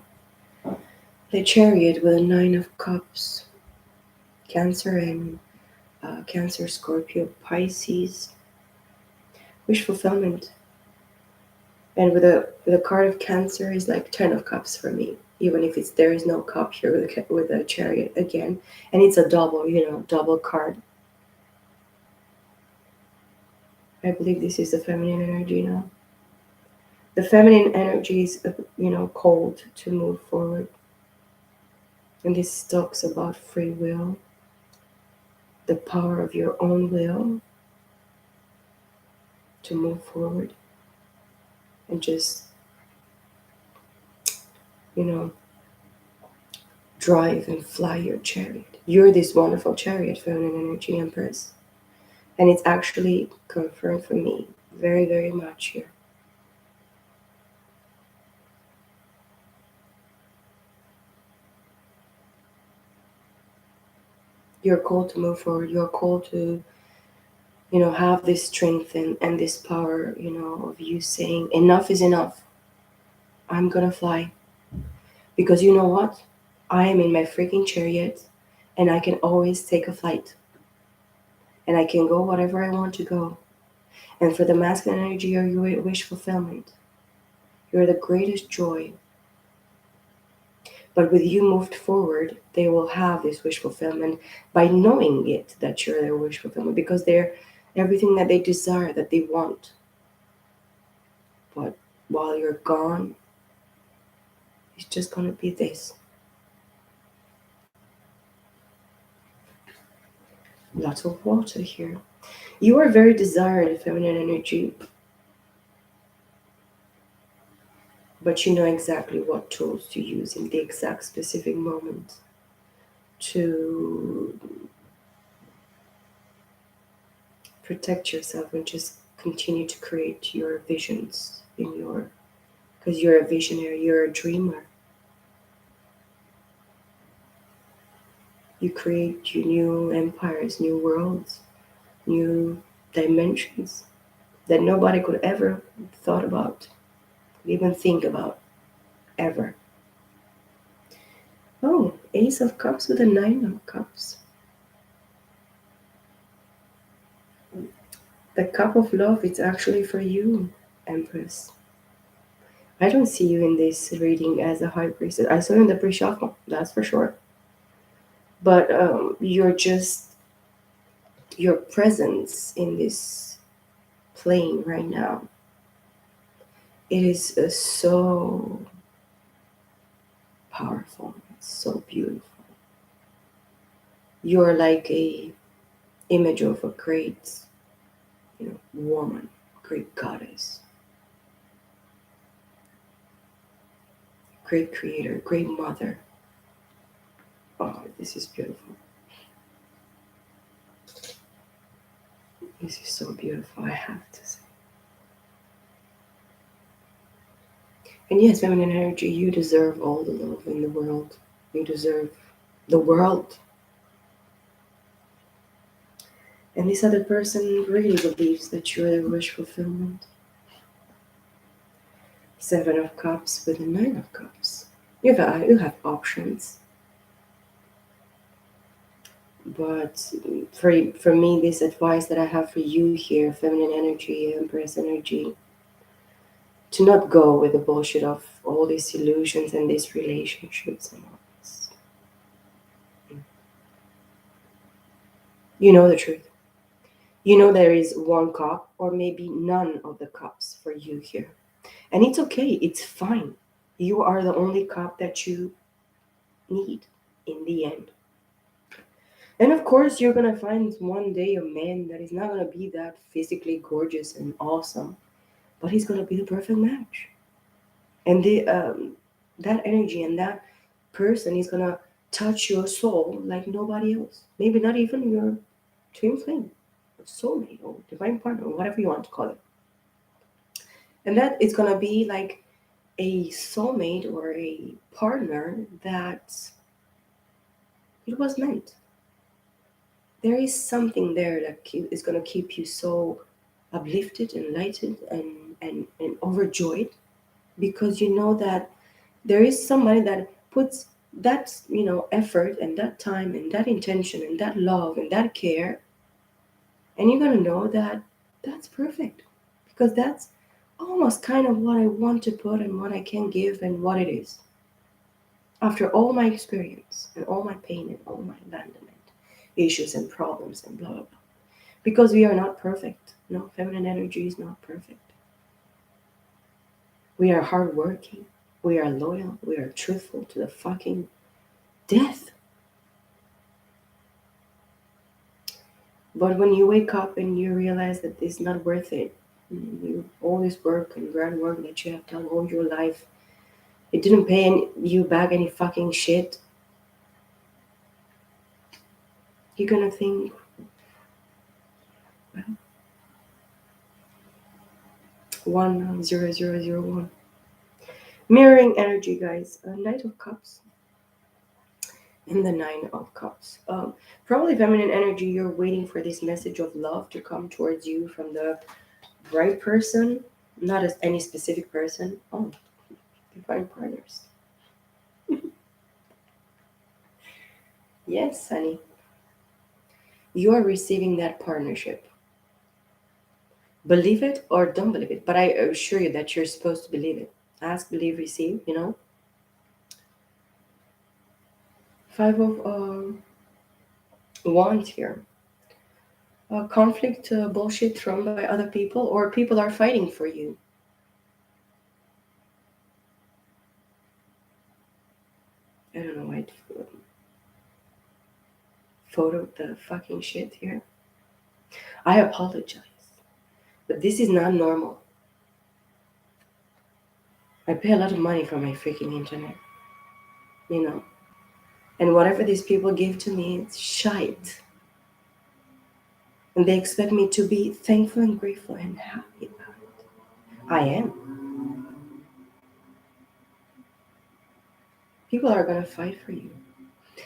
The Chariot with a Nine of Cups, Cancer and Cancer, Scorpio, Pisces, wish fulfillment. And with a card of Cancer is like 10 of Cups for me, even if there is no cup here with a Chariot again, and it's a double card. I believe this is the feminine energy now. The feminine energy is cold to move forward, and this talks about free will, the power of your own will to move forward and just drive and fly your chariot. You're this wonderful chariot, feminine energy, Empress. And it's actually confirmed for me very, very much here. You're called to move forward. You're called to, have this strength and this power, of you saying, enough is enough. I'm gonna fly. Because you know what? I am in my freaking chariot and I can always take a flight. And I can go whatever I want to go. And for the masculine energy, you're your wish fulfillment. You're the greatest joy. But with you moved forward, they will have this wish fulfillment by knowing it that you're their wish fulfillment because they're everything that they desire, that they want. But while you're gone, it's just gonna be this. Lots of water here. You are very desired feminine energy, but you know exactly what tools to use in the exact specific moment to protect yourself and just continue to create your visions in your because you're a visionary, you're a dreamer. You create your new empires, new worlds, new dimensions that nobody could ever thought about, even think about, ever. Oh, Ace of Cups with a Nine of Cups. The cup of love, it's actually for you, Empress. I don't see you in this reading as a high priestess. I saw you in the pre-shuffle, that's for sure. But your presence in this plane right now. It is so powerful, so beautiful. You're like a image of a great, woman, great goddess, great creator, great mother. Oh, this is beautiful. This is so beautiful, I have to say. And yes, feminine energy, you deserve all the love in the world. You deserve the world. And this other person really believes that you're their wish fulfillment. Seven of Cups with a Nine of Cups. You have options. But for me, this advice that I have for you here, feminine energy, empress energy, to not go with the bullshit of all these illusions and these relationships and all this. You know the truth. You know there is one cup or maybe none of the cups for you here. And it's okay, it's fine. You are the only cup that you need in the end. And of course, you're gonna find one day a man that is not gonna be that physically gorgeous and awesome, but he's gonna be the perfect match. And that energy and that person is gonna touch your soul like nobody else. Maybe not even your twin flame, or soulmate, or divine partner, or whatever you want to call it. And that is gonna be like a soulmate or a partner that it was meant. There is something there that is going to keep you so uplifted, enlightened, and overjoyed because you know that there is somebody that puts that effort and that time and that intention and that love and that care, and you're going to know that that's perfect because that's almost kind of what I want to put and what I can give and what it is after all my experience and all my pain and all my abandonment issues and problems and blah blah blah. Because we are not perfect. No, feminine energy is not perfect. We are hardworking. We are loyal. We are truthful to the fucking death. But when you wake up and you realize that it's not worth it, all this work and grand work that you have done all your life, it didn't pay you back any fucking shit. You're gonna think, well, 10001. Mirroring energy, guys. Knight of Cups and the Nine of Cups. Probably feminine energy, you're waiting for this message of love to come towards you from the right person, not as any specific person. Oh, divine partners. Yes, honey. You are receiving that partnership. Believe it or don't believe it, but I assure you that you're supposed to believe it. Ask, believe, receive, you know? Five of Wands here. Conflict, bullshit thrown by other people, or people are fighting for you. I don't know why it photo the fucking shit here. I apologize, but this is not normal. I pay a lot of money for my freaking internet, you know, and whatever these people give to me, it's shite. And they expect me to be thankful and grateful and happy about it. I am. People are going to fight for you.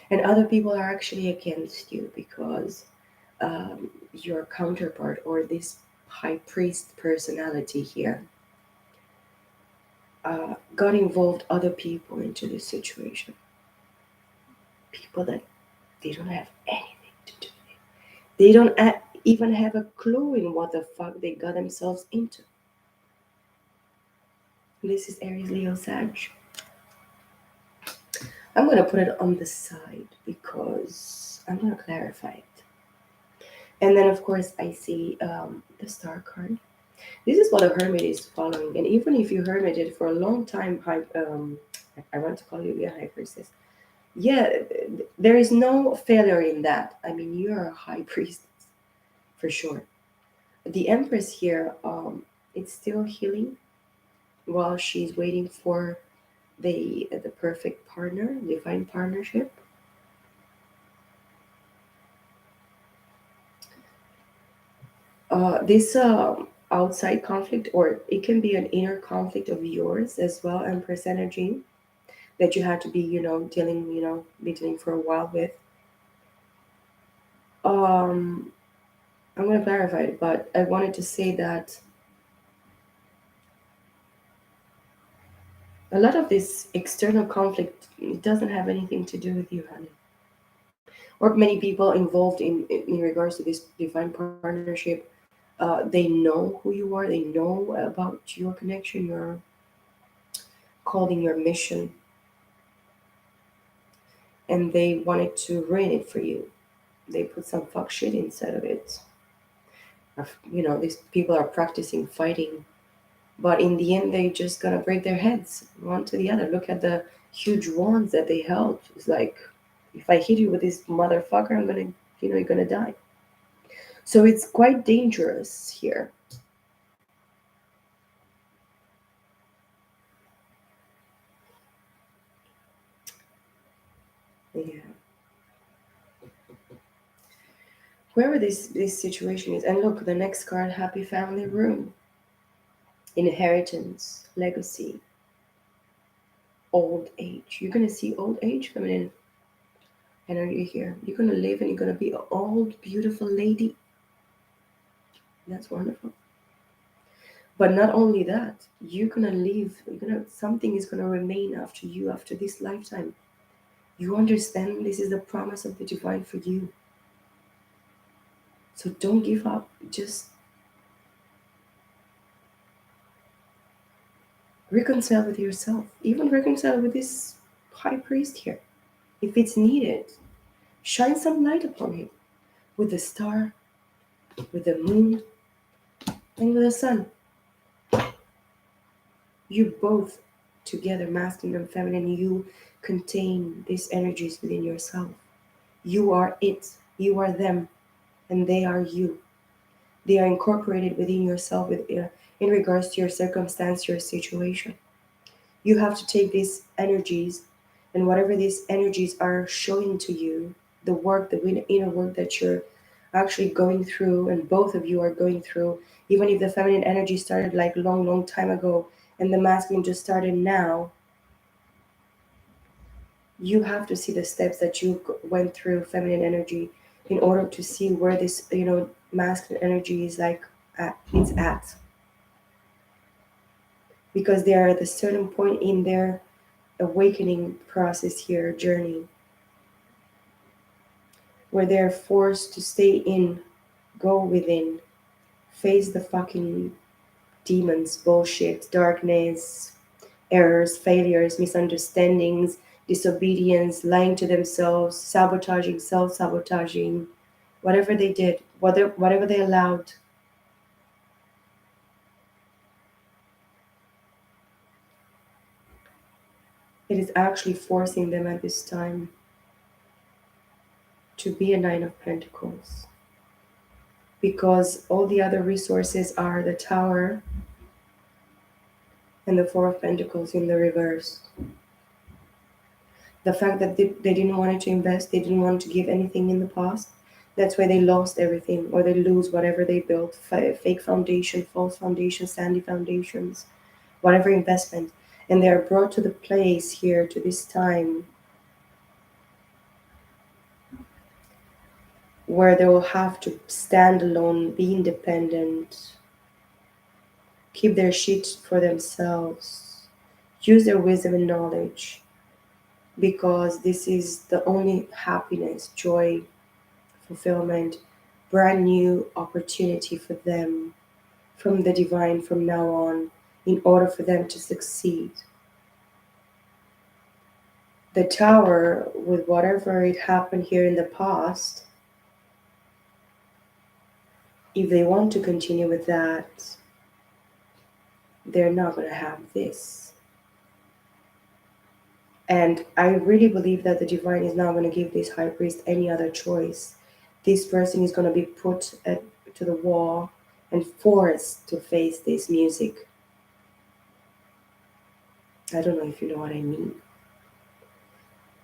And other people are actually against you because your counterpart or this high priest personality here got involved other people into this situation. People that they don't have anything to do with. They don't even have a clue in what the fuck they got themselves into. This is Aries, Leo, Sag. I'm going to put it on the side because I'm going to clarify it. And then, of course, I see the star card. This is what a hermit is following. And even if you hermited for a long time, I want to call you a high priestess. Yeah, there is no failure in that. I mean, you're a high priestess for sure. The Empress here, it's still healing while she's waiting for the perfect partner, divine partnership. This outside conflict, or it can be an inner conflict of yours as well, Empress energy that you had to be, dealing, be dealing for a while with. Um, I'm going to clarify it, but I wanted to say that a lot of this external conflict it doesn't have anything to do with you, honey. Or many people involved in regards to this divine partnership, they know who you are, they know about your connection, your calling, your mission, and they wanted to ruin it for you. They put some fuck shit inside of it. These people are practicing fighting, but in the end, they just gonna break their heads one to the other. Look at the huge wands that they held. It's like, if I hit you with this motherfucker, I'm gonna, you're gonna die. So it's quite dangerous here. Yeah. Whoever this situation is, and look, the next card, happy family room, inheritance, legacy, old age. You're gonna see old age coming in energy here. You're gonna live and you're gonna be an old, beautiful lady. That's wonderful. But not only that, you're gonna live. Something is gonna remain after you after this lifetime. You understand this is the promise of the divine for you. So don't give up. Just reconcile with yourself. Even reconcile with this high priest here, if it's needed. Shine some light upon him with the star, with the moon, and with the sun. You both together, masculine and feminine, you contain these energies within yourself. You are it, you are them, and they are you. They are incorporated within yourself in regards to your circumstance, your situation. You have to take these energies and whatever these energies are showing to you, the work, the inner work that you're actually going through, and both of you are going through, even if the feminine energy started like long, long time ago and the masculine just started now, you have to see the steps that you went through, feminine energy, in order to see where this, masculine energy is like it's at. Because they are at a certain point in their awakening process here, journey, where they're forced to stay in, go within, face the fucking demons, bullshit, darkness, errors, failures, misunderstandings, disobedience, lying to themselves, sabotaging, self sabotaging, whatever they did, whatever they allowed. It is actually forcing them at this time to be a Nine of Pentacles. Because all the other resources are the Tower and the Four of Pentacles in the reverse. The fact that they didn't want to invest, they didn't want to give anything in the past, that's why they lost everything, or they lose whatever they built, fake foundation, false foundation, sandy foundations, whatever investment. And they are brought to the place here, to this time, where they will have to stand alone, be independent, keep their shit for themselves, use their wisdom and knowledge, because this is the only happiness, joy, fulfillment, brand new opportunity for them from the divine from now on, in order for them to succeed. The Tower, with whatever it happened here in the past, if they want to continue with that, they're not going to have this. And I really believe that the divine is not going to give this high priest any other choice. This person is going to be put to the wall and forced to face this music. I don't know if you know what I mean.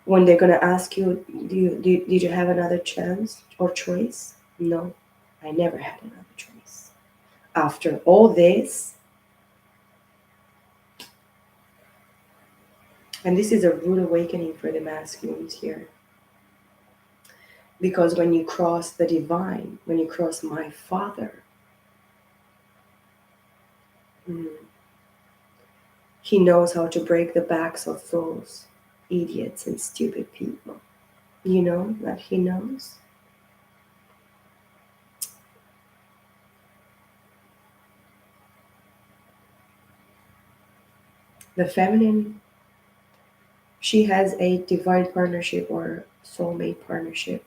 When they're going to ask you, did you have another chance or choice? No, I never had another choice. After all this, and this is a rude awakening for the masculines here. Because when you cross the divine, when you cross my father, he knows how to break the backs of fools, idiots, and stupid people. You know that he knows? The feminine, she has a divine partnership or soulmate partnership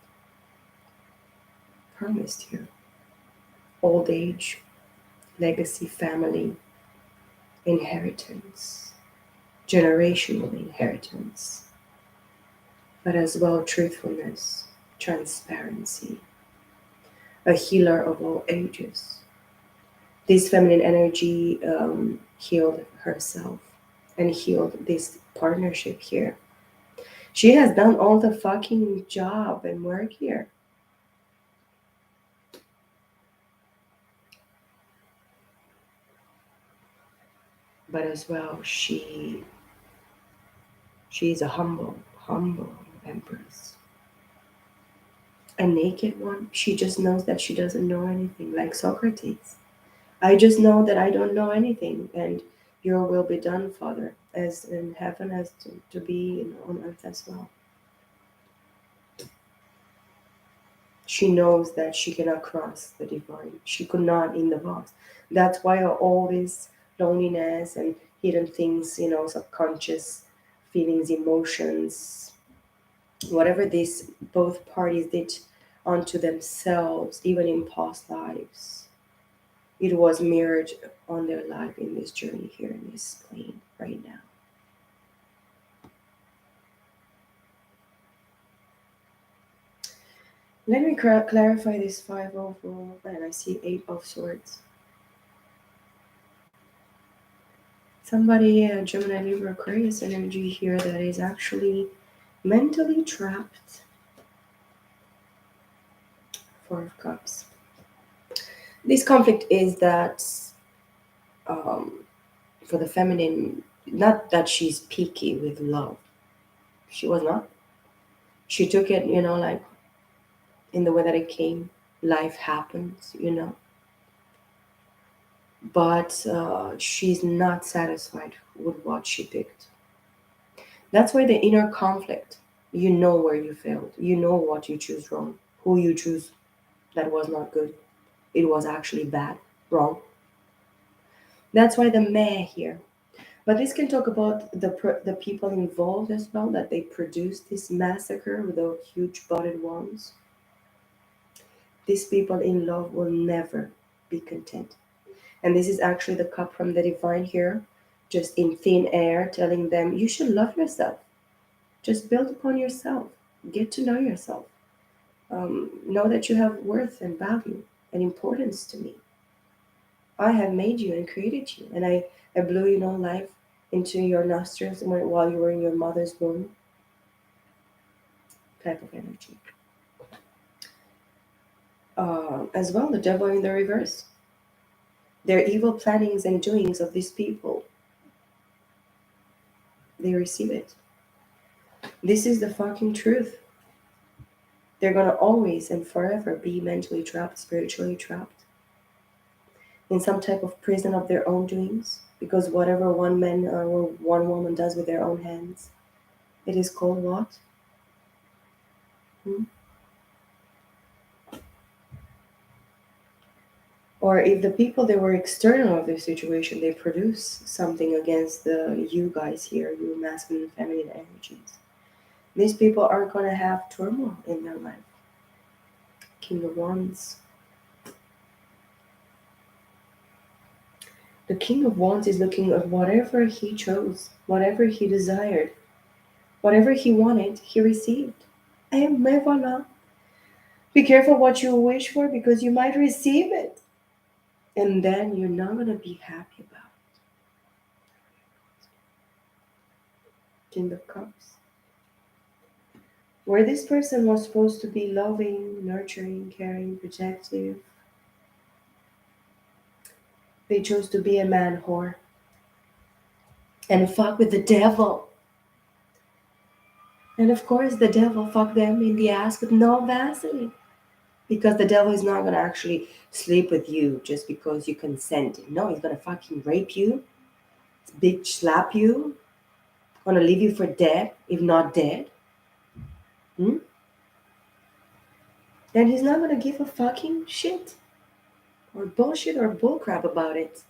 promised here. Old age, legacy, family, inheritance, generational inheritance, but as well truthfulness, transparency, a healer of all ages. This feminine energy healed herself and healed this partnership here. She has done all the fucking job and work here. But as well, she is a humble empress. A naked one, she just knows that she doesn't know anything, like Socrates. I just know that I don't know anything, and your will be done, Father, as in heaven as to be on earth as well. She knows that she cannot cross the divine. She could not in the box. That's why all this loneliness and hidden things, subconscious feelings, emotions, whatever these both parties did onto themselves, even in past lives, it was mirrored on their life in this journey here in this plane right now. Let me clarify this 5 of, and I see 8 of swords. Somebody, Gemini, Libra, Aquarius energy here that is actually mentally trapped Four of Cups. This conflict is that um, for the feminine, not that she's picky with love. She was not. She took it, like in the way that it came. Life happens, but she's not satisfied with what she picked. That's why the inner conflict. You know where you failed. You know what you choose wrong. Who you choose that was not good. It was actually bad, wrong. That's why the meh here. But this can talk about the people involved as well, that they produced this massacre with the huge bodied ones. These people in love will never be content. And this is actually the cup from the divine here, just in thin air, telling them you should love yourself. Just build upon yourself. Get to know yourself. Know that you have worth and value and importance to me. I have made you and created you, and I blew life into your nostrils while you were in your mother's womb. Type of energy. As well, the devil in the reverse. Their evil plannings and doings of these people, they receive it. This is the fucking truth. They're gonna always and forever be mentally trapped, spiritually trapped, in some type of prison of their own doings, because whatever one man or one woman does with their own hands, it is called what? Hmm? Or if the people that were external of the situation, they produce something against the you guys here, you masculine and feminine energies. These people are gonna have turmoil in their life. King of Wands. The King of Wands is looking at whatever he chose, whatever he desired, whatever he wanted, he received. And voila. Be careful what you wish for because you might receive it. And then you're not going to be happy about it. King of Cups. Where this person was supposed to be loving, nurturing, caring, protective, they chose to be a man whore and fuck with the devil. And of course, the devil fucked them in the ass with no Vaseline. Because the devil is not going to actually sleep with you just because you consented. No, he's going to fucking rape you, bitch slap you, going to leave you for dead, if not dead. Hmm? Then he's not going to give a fucking shit or bullshit or bullcrap about it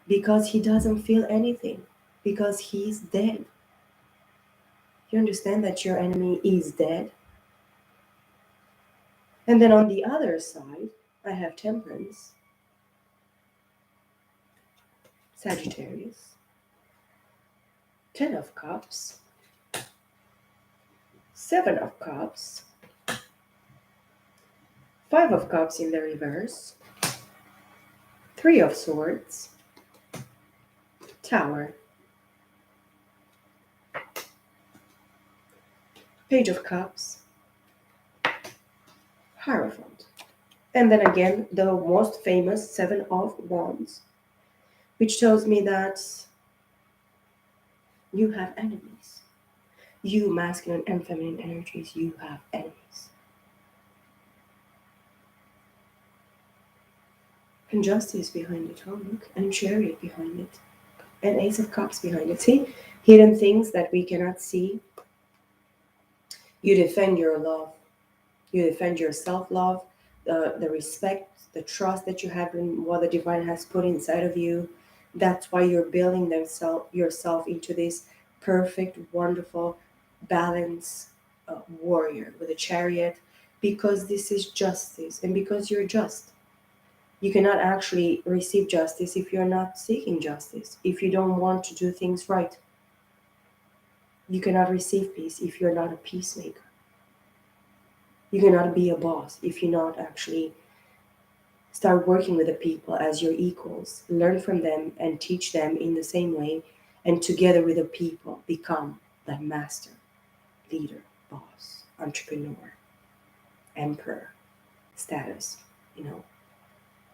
because he doesn't feel anything, because he's dead. You understand that your enemy is dead? And then on the other side, I have Temperance, Sagittarius, Ten of Cups, Seven of Cups, Five of Cups in the reverse, Three of Swords, Tower, Page of Cups, Hierophant. And then again, the most famous Seven of Wands, which tells me that you have enemies. You, masculine and feminine energies, you have enemies. And Justice behind it, oh look, and Chariot behind it, and Ace of Cups behind it. See, hidden things that we cannot see. You defend your love. You defend your self-love, the respect, the trust that you have in what the divine has put inside of you. That's why you're building yourself into this perfect, wonderful, balanced warrior with a chariot, because this is justice and because you're just. You cannot actually receive justice if you're not seeking justice, if you don't want to do things right. You cannot receive peace if you're not a peacemaker. You cannot be a boss if you're not actually start working with the people as your equals. Learn from them and teach them in the same way, and together with the people become that master, leader, boss, entrepreneur, emperor. status, you know,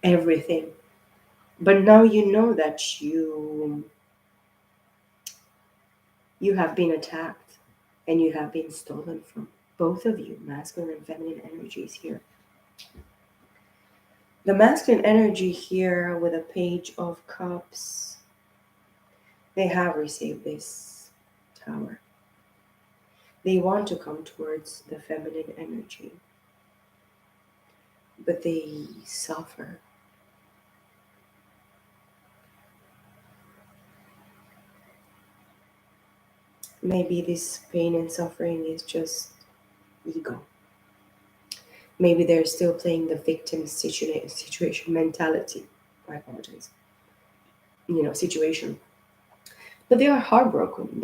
everything. But now you know that you have been attacked and you have been stolen from. Both of you, masculine and feminine energies here. The masculine energy here with a page of cups, they have received this tower. They want to come towards the feminine energy, but they suffer. Maybe this pain and suffering is just ego. Maybe they're still playing the victim situation mentality. I apologize. Situation. But they are heartbroken.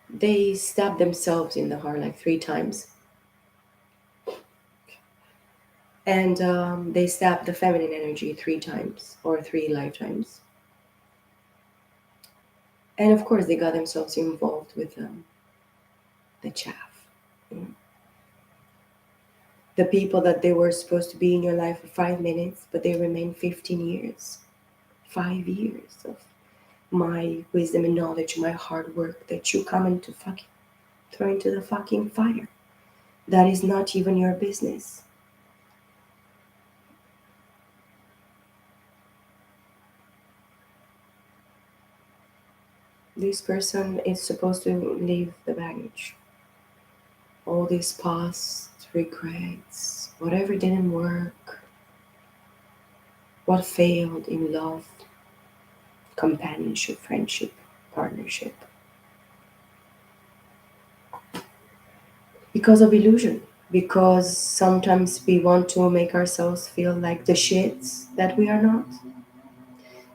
They stab themselves in the heart like 3 times, and they stab the feminine energy 3 times or 3 lifetimes. And of course, they got themselves involved with the chaff. You know? The people that they were supposed to be in your life for 5 minutes, but they remain 15 years, 5 years of my wisdom and knowledge, my hard work that you come into fucking throw into the fucking fire. That is not even your business. This person is supposed to leave the baggage. All these past regrets, whatever didn't work, what failed in love, companionship, friendship, partnership. Because of illusion. Because sometimes we want to make ourselves feel like the shits that we are not.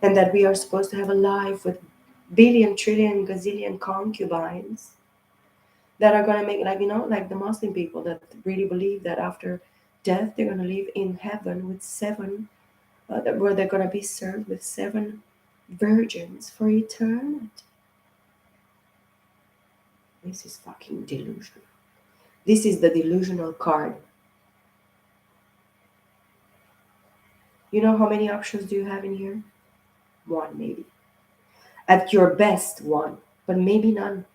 And that we are supposed to have a life with billion, trillion, gazillion concubines that are going to make, like, like the Muslim people that really believe that after death they're going to live in heaven with seven, where they're going to be served with seven virgins for eternity. This is fucking delusion. This is the delusional card. You know how many options do you have in here? One, maybe. At your best, one, but maybe none.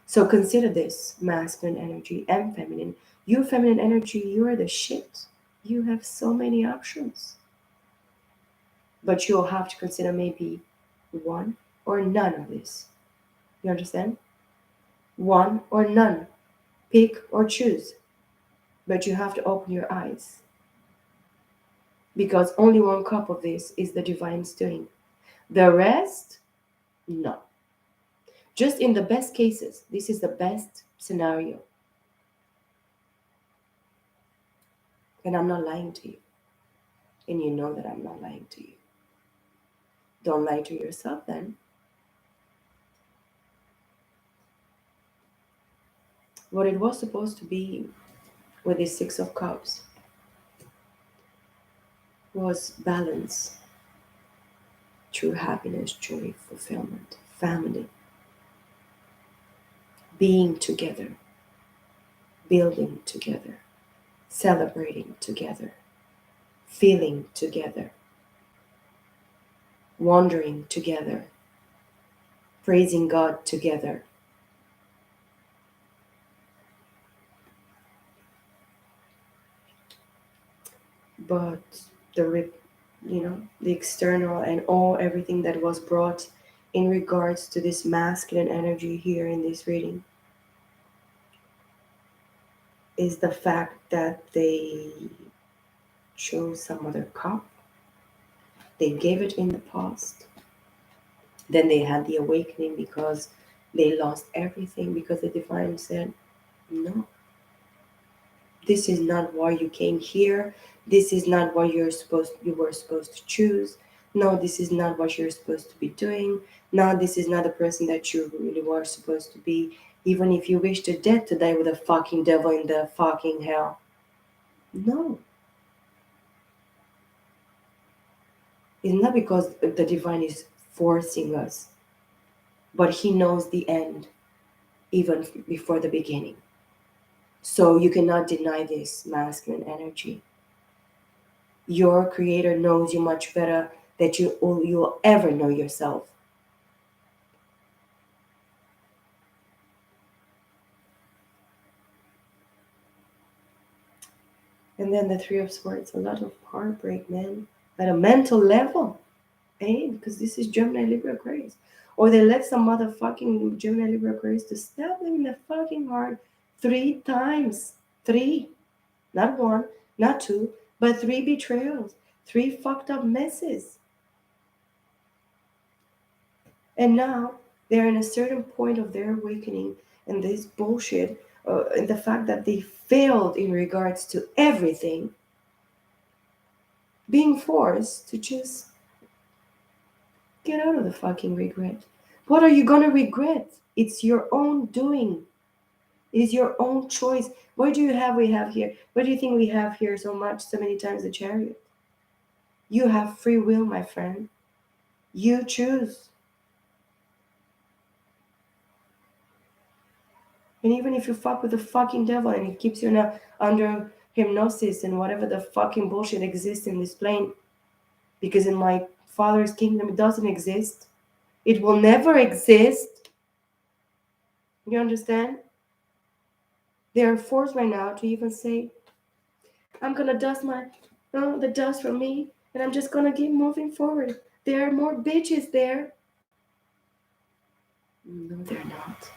So consider this masculine energy and feminine. You, feminine energy, you are the shit. You have so many options. But you'll have to consider maybe one or none of this. You understand? One or none. Pick or choose. But you have to open your eyes. Because only one cup of this is the divine's doing. The rest, no. Just in the best cases, this is the best scenario. And I'm not lying to you. And you know that I'm not lying to you. Don't lie to yourself then. What it was supposed to be with this Six of Cups was balance, true happiness, joy, fulfillment, family, being together, building together, celebrating together, feeling together, wandering together, praising God together. But the external and everything that was brought in regards to this masculine energy here in this reading is the fact that they chose some other cup. They gave it in the past. Then they had the awakening because they lost everything, because the divine said, no, this is not why you came here. This is not what you were supposed to choose. No, this is not what you're supposed to be doing. No, this is not the person that you really were supposed to be. Even if you wish to death to die with a fucking devil in the fucking hell. No. It's not because the divine is forcing us, but he knows the end even before the beginning. So you cannot deny this masculine energy. Your creator knows you much better that you'll ever know yourself. And then the Three of Swords, a lot of heartbreak, man, at a mental level, eh? Because this is Gemini, Libra, Aquarius. Or they let some motherfucking Gemini, Libra, Aquarius to stab them in the fucking heart 3 times. Three, not one, not two, but three betrayals, three fucked up messes. And now they're in a certain point of their awakening, and this bullshit, and the fact that they failed in regards to everything, being forced to just get out of the fucking regret. What are you gonna regret? It's your own doing. It is your own choice. What do you have we have here? What do you think we have here so much, so many times the chariot? You have free will, my friend. You choose. And even if you fuck with the fucking devil and he keeps you now under hypnosis and whatever the fucking bullshit exists in this plane, because in my father's kingdom it doesn't exist. It will never exist. You understand? They are forced right now to even say, I'm gonna dust the dust from me and I'm just gonna keep moving forward. There are more bitches there. No, they're not.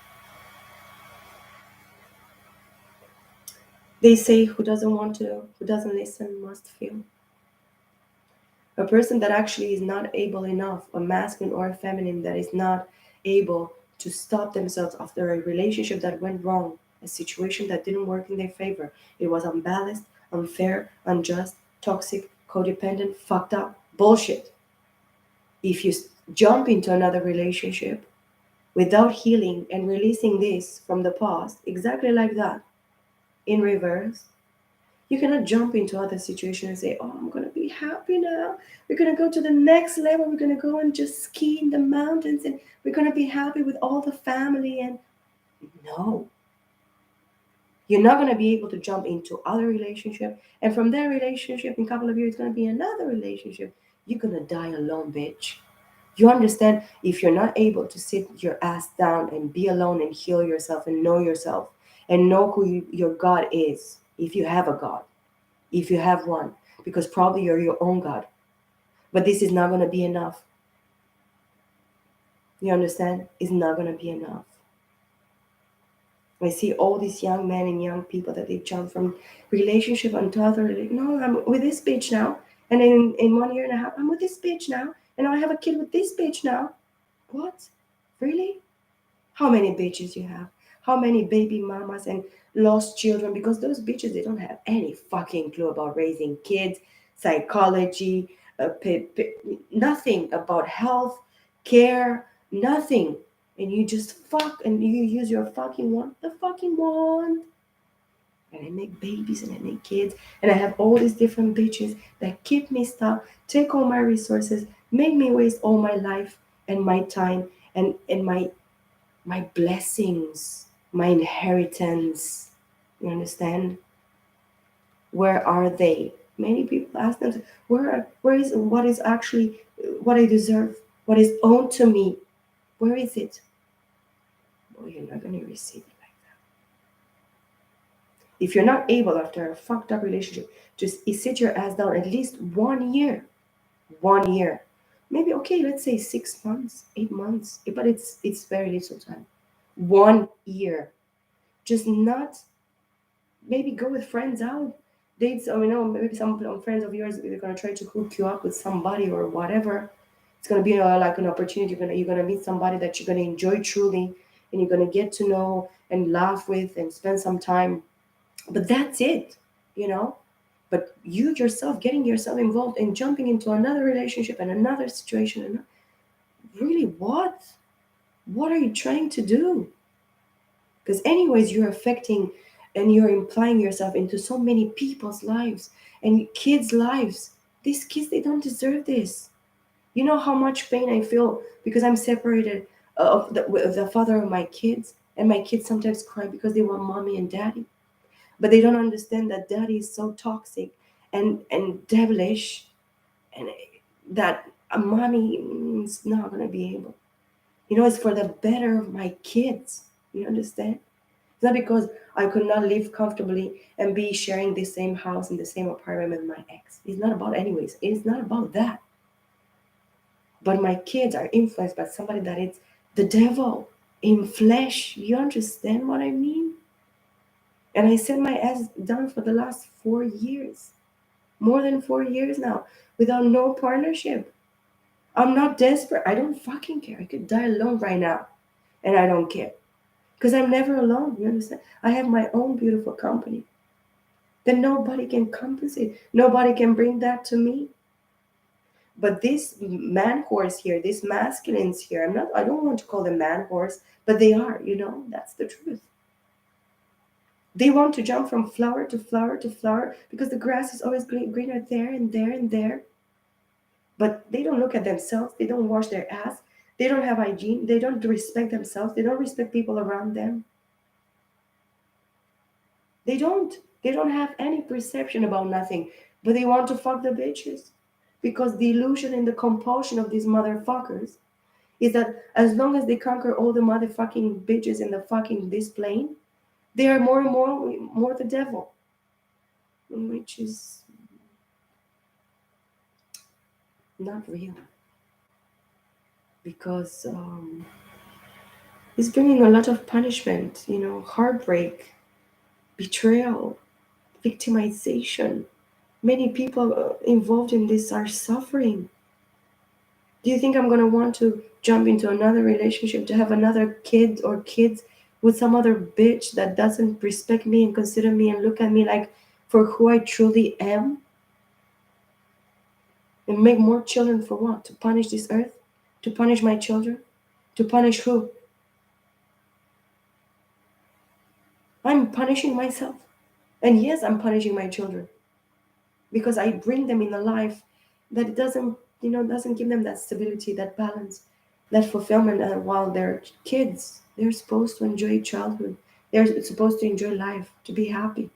They say who doesn't listen must feel. A person that actually is not able enough, a masculine or a feminine that is not able to stop themselves after a relationship that went wrong, a situation that didn't work in their favor. It was unbalanced, unfair, unjust, toxic, codependent, fucked up bullshit. If you jump into another relationship without healing and releasing this from the past, exactly like that, in reverse, you cannot jump into other situations and say, oh, I'm going to be happy now. We're going to go to the next level. We're going to go and just ski in the mountains and we're going to be happy with all the family. And no, you're not going to be able to jump into other relationship. And from that relationship, in a couple of years, it's going to be another relationship. You're going to die alone, bitch. You understand? If you're not able to sit your ass down and be alone and heal yourself and know who your God is, if you have a God, if you have one, because probably you're your own God. But this is not going to be enough. You understand? It's not going to be enough. I see all these young men and young people that they jump from relationship onto other. No, I'm with this bitch now. And in 1 year and a half, I'm with this bitch now. And I have a kid with this bitch now. What? Really? How many bitches you have? How many baby mamas and lost children? Because those bitches, they don't have any fucking clue about raising kids, psychology, nothing about health, care, nothing. And you just fuck and you use your fucking wand, the fucking wand. And I make babies and I make kids and I have all these different bitches that keep me stuck, take all my resources, make me waste all my life and my time and my blessings, my inheritance. You understand? Where are they? Many people ask themselves, where is what is actually what I deserve, what is owed to me? Where is it? Well, you're not going to receive it like that. If you're not able after a fucked up relationship, just sit your ass down at least 1 year. 1 year. Maybe okay, let's say 6 months, 8 months, but it's very little time. 1 year. Just not maybe go with friends out, dates, or maybe some friends of yours they're gonna try to hook you up with somebody or whatever. It's gonna be like an opportunity. You're gonna meet somebody that you're gonna enjoy truly, and you're gonna get to know and laugh with and spend some time. But that's it, you know. But you yourself getting yourself involved and jumping into another relationship and another situation, and really, what are you trying to do? Because anyways you're affecting and you're implying yourself into so many people's lives and kids lives. These kids, they don't deserve this. You know how much pain I feel because I'm separated of the father of my kids, and my kids sometimes cry because they want mommy and daddy. But they don't understand that daddy is so toxic and devilish, and that a mommy is not gonna be able. It's for the better of my kids. You understand? It's not because I could not live comfortably and be sharing the same house in the same apartment with my ex. It's not about, anyways. It's not about that. But my kids are influenced by somebody that is the devil in flesh. You understand what I mean? And I set my ass down for the last 4 years, more than 4 years now, without no partnership. I'm not desperate. I don't fucking care. I could die alone right now, and I don't care. Because I'm never alone. You understand? I have my own beautiful company. Then nobody can compensate. Nobody can bring that to me. But this man horse here, these masculines here, I don't want to call them man horse, but they are, that's the truth. They want to jump from flower to flower to flower because the grass is always greener there and there and there. But they don't look at themselves. They don't wash their ass. They don't have hygiene. They don't respect themselves. They don't respect people around them. They don't. They don't have any perception about nothing. But they want to fuck the bitches. Because the illusion and the compulsion of these motherfuckers is that as long as they conquer all the motherfucking bitches in the fucking this plane, they are more and more the devil. Which is not real. Because it's bringing a lot of punishment, heartbreak, betrayal, victimization. Many people involved in this are suffering. Do you think I'm going to want to jump into another relationship to have another kid or kids with some other bitch that doesn't respect me and consider me and look at me like for who I truly am? And make more children for what? To punish this earth? To punish my children? To punish who? I'm punishing myself. And yes, I'm punishing my children because I bring them in a life that it doesn't give them that stability, that balance, that fulfillment. While they're kids, they're supposed to enjoy childhood. They're supposed to enjoy life, to be happy,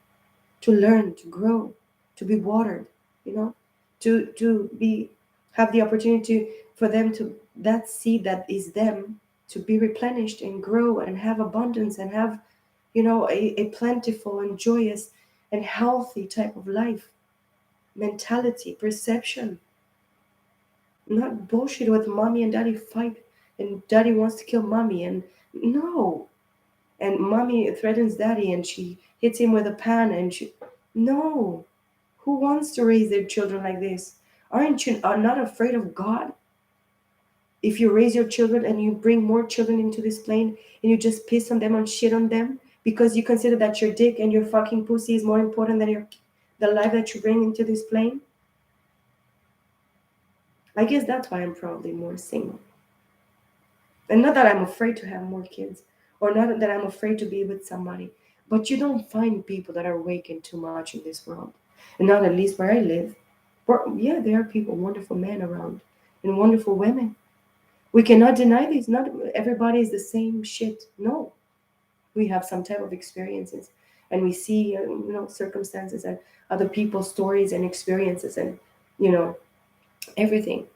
to learn, to grow, to be watered, you know, to be have the opportunity for them to that seed that is them to be replenished and grow and have abundance and have a plentiful and joyous and healthy type of life, mentality, perception. Not bullshit with mommy and daddy fight and daddy wants to kill mommy and no. And mommy threatens daddy and she hits him with a pan and she no. Who wants to raise their children like this? Aren't you are not afraid of God? If you raise your children and you bring more children into this plane and you just piss on them and shit on them because you consider that your dick and your fucking pussy is more important than the life that you bring into this plane, I guess that's why I'm probably more single. And not that I'm afraid to have more kids or not that I'm afraid to be with somebody, but you don't find people that are waking too much in this world. And not at least where I live. Yeah, there are people, wonderful men around and wonderful women. We cannot deny this. Not everybody is the same shit. No, we have some type of experiences, and we see circumstances and other people's stories and experiences, and you know everything.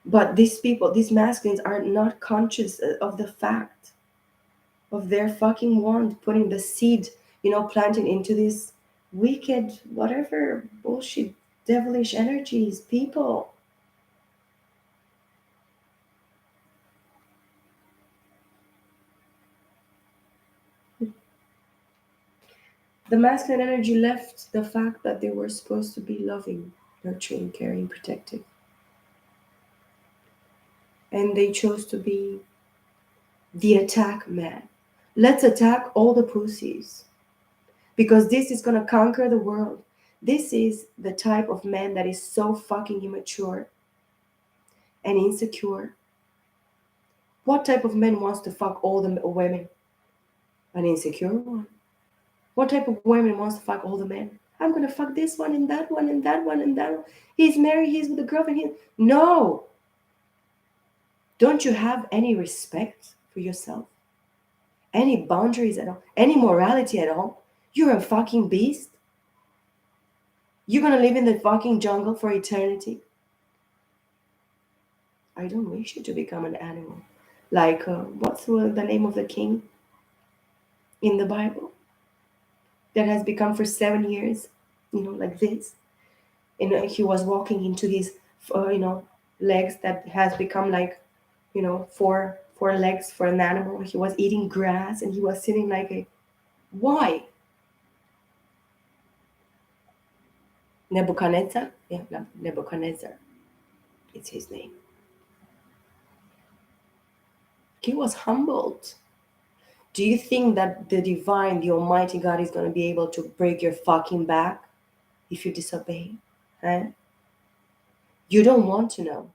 But these people, these masculines, are not conscious of the fact of their fucking wand putting the seed, planting into these wicked, whatever bullshit, devilish energies. People, the masculine energy left the fact that they were supposed to be loving, nurturing, caring, protective. And they chose to be the attack man. Let's attack all the pussies because this is going to conquer the world. This is the type of man that is so fucking immature and insecure. What type of man wants to fuck all the women? An insecure one. What type of woman wants to fuck all the men? I'm going to fuck this one and that one and that one and that one. He's married, he's with a girlfriend. No. Don't you have any respect for yourself? Any boundaries at all? Any morality at all? You're a fucking beast. You're gonna live in the fucking jungle for eternity. I don't wish you to become an animal. Like, what's the name of the king in the Bible that has become for 7 years, like this? And he was walking into his, legs that has become like, four legs for an animal. He was eating grass and he was sitting like a. Why? Nebuchadnezzar? Yeah, no, Nebuchadnezzar. It's his name. He was humbled. Do you think that the divine, the Almighty God, is going to be able to break your fucking back if you disobey? Huh? You don't want to know.